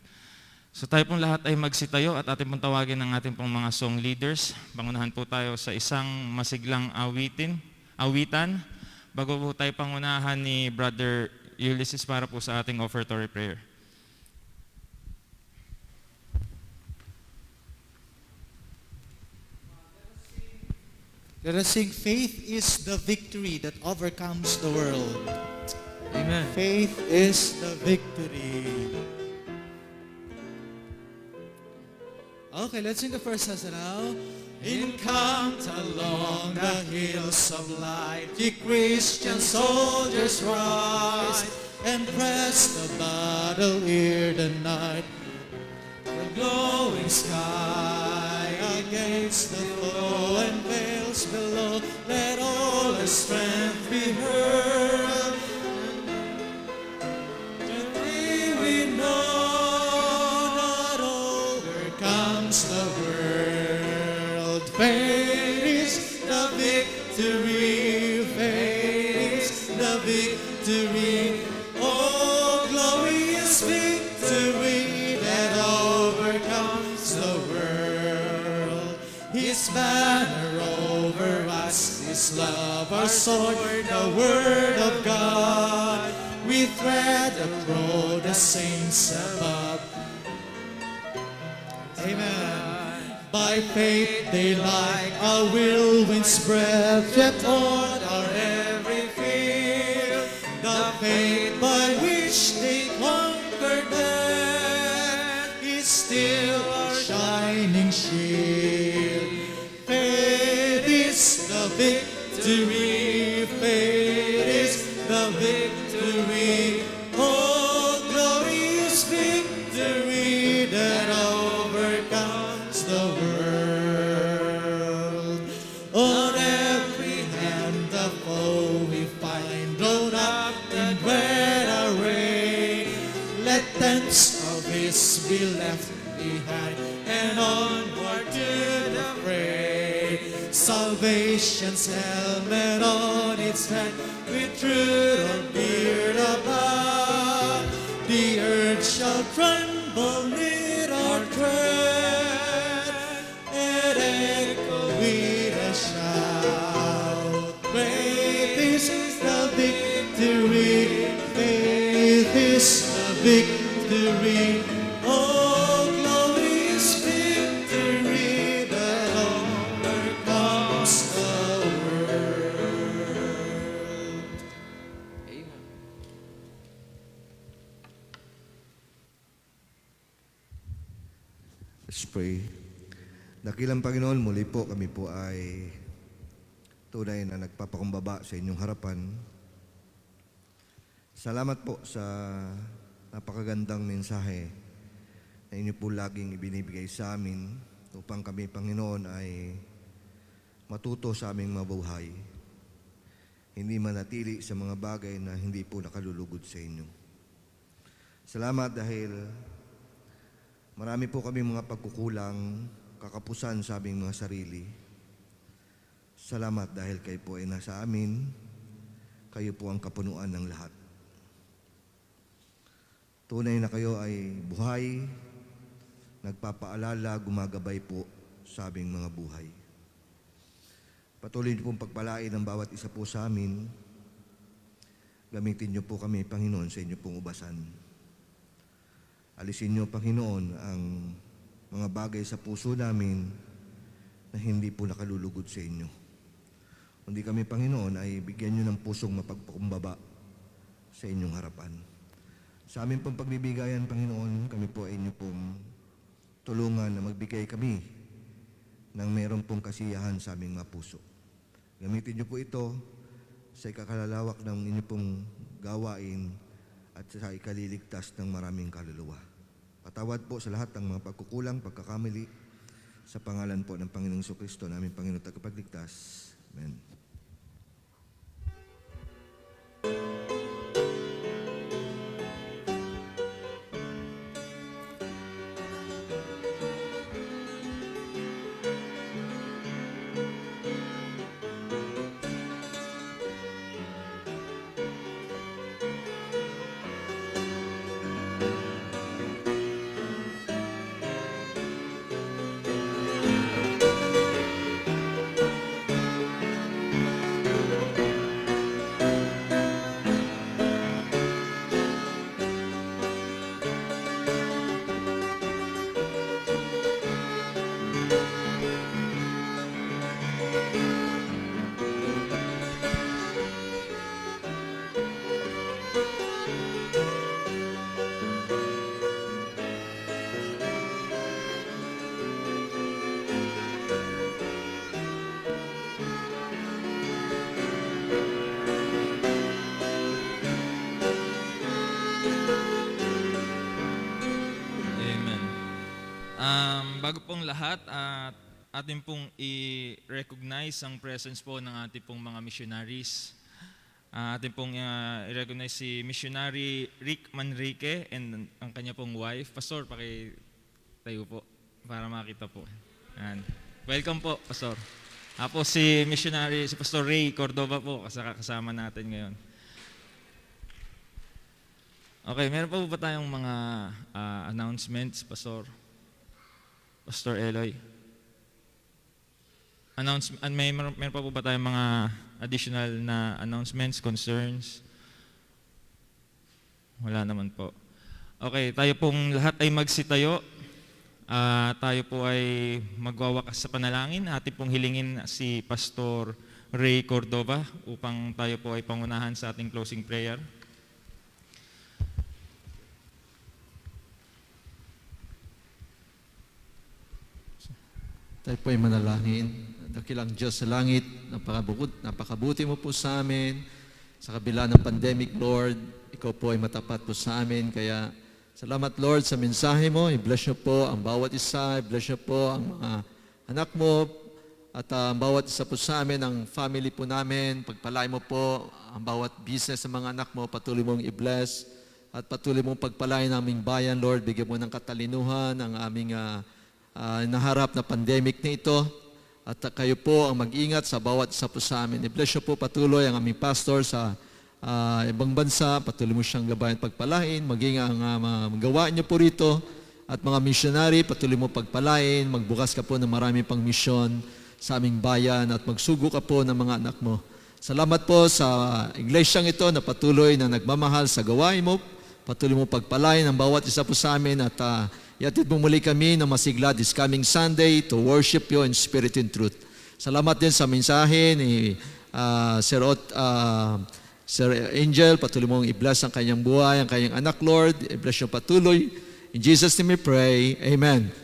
So tayo pong lahat ay magsitayo at ating pong tawagin ang ating pong mga song leaders. Pangunahan po tayo sa isang masiglang awitan. Bago po tayo pangunahan ni Brother Ulysses para po sa ating offertory prayer. Let us sing, faith is the victory that overcomes the world. Amen. Faith is the victory. Okay, let's sing the first verse now. Encamped along the hills of light, ye Christian soldiers rise, and press the battle ere the night. The glowing sky against the foe and veils below, let all our strength be heard. Today we know that overcomes the world. Faith is the victory, faith is the victory. Oh, glorious victory that overcomes the world. His banner over us, His love, our sword, the word of God. We thread the road, the saints above. Amen. By faith they like a whirlwind's breath, yet on our every fear. The faith by which they conquered death is still our shining shield. Faith is the victory, faith is the victory. Oh, glorious victory that overcomes the world. On every hand the foe we find, drawn up in dread array. Let tents of His be left behind, and onward to the fray. Salvation's helmet on its head, with truth or beard above. The earth shall tremble near our tread, and echo with a shout. Great is the victory, faith is the victory. Oh, glorious victory that overcomes the world. Amen. Let's pray. Dakilang Panginoon, muli po kami po ay tunay na nagpapakumbaba sa inyong harapan. Salamat po sa napakagandang mensahe na inyo po laging ibinibigay sa amin upang kami, Panginoon, ay matuto sa aming mabuhay. Hindi manatili sa mga bagay na hindi po nakalulugod sa inyo. Salamat dahil marami po kami mga pagkukulang, kakapusan sa aming mga sarili. Salamat dahil kayo po ay nasa amin, kayo po ang kapunuan ng lahat. Tunay na kayo ay buhay, nagpapaalala, gumagabay po sa aming mga buhay. Patuloy niyo pong pagpalain ang bawat isa po sa amin. Gamitin niyo po kami, Panginoon, sa inyo pong ubasan. Alisin niyo, Panginoon, ang mga bagay sa puso namin na hindi po nakalulugod sa inyo. Kundi kami, Panginoon, ay bigyan niyo ng pusong mapagpakumbaba sa inyong harapan. Sa aming pong pagbibigayan, Panginoon, kami po ay inyo pong tulungan na magbigay kami ng meron pong kasiyahan sa aming mga puso. Gamitin niyo po ito sa ikakalalawak ng inyo pong gawain at sa ikaliligtas ng maraming kaluluwa. Patawad po sa lahat ng mga pagkukulang, pagkakamali, sa pangalan po ng Panginoong Jesucristo, naming Panginoon Tagapagligtas. Amen. lahat at atin pong i-recognize ang presence po ng ating pong mga missionaries. Atin pong i-recognize si Missionary Rick Manrique and ang kanya pong wife. Pastor, pakitayo po para makita po. Yan. Welcome po, Pastor. Tapos si Pastor Ray Cordova po, kasama natin ngayon. Okay, meron pa po ba tayong mga announcements, Pastor Eloy? Meron pa po ba tayong mga additional na announcements, concerns? Wala naman po. Okay, tayo pong lahat ay magsitayo. Tayo po ay magwawakas sa panalangin. Atin pong hilingin si Pastor Ray Cordova upang tayo po ay pangunahan sa ating closing prayer. Tayo po ay manalangin. Dakilang Diyos sa langit, napakabuti mo po sa amin. Sa kabila ng pandemic, Lord, Ikaw po ay matapat po sa amin. Kaya salamat, Lord, sa mensahe mo. I-bless niyo po ang bawat isa. I-bless niyo po ang mga anak mo. At ang bawat isa po sa amin, ang family po namin. Pagpalain mo po ang bawat business ng mga anak mo. Patuloy mong i-bless. At patuloy mong pagpalain ang aming bayan, Lord. Bigyan mo ng katalinuhan ang aming naharap na pandemic na ito. At kayo po ang mag-ingat sa bawat isa po sa amin. I-bless niyo po patuloy ang aming pastor sa ibang bansa. Patuloy mo siyang gabayan pagpalain. Maging ang gawa niyo po rito. At mga missionary, patuloy mo pagpalain. Magbukas ka po ng marami pang misyon sa aming bayan at magsugo ka po ng mga anak mo. Salamat po sa iglesyang ito na patuloy na nagmamahal sa gawain mo. Patuloy mo pagpalain ang bawat isa po sa amin at iatid mo muli kami na masigla this coming Sunday to worship you in spirit and truth. Salamat din sa mensahe ni Sir Angel. Patuloy mong i-bless ang kanyang buhay, ang kanyang anak, Lord. I-bless yung patuloy. In Jesus' name we pray. Amen.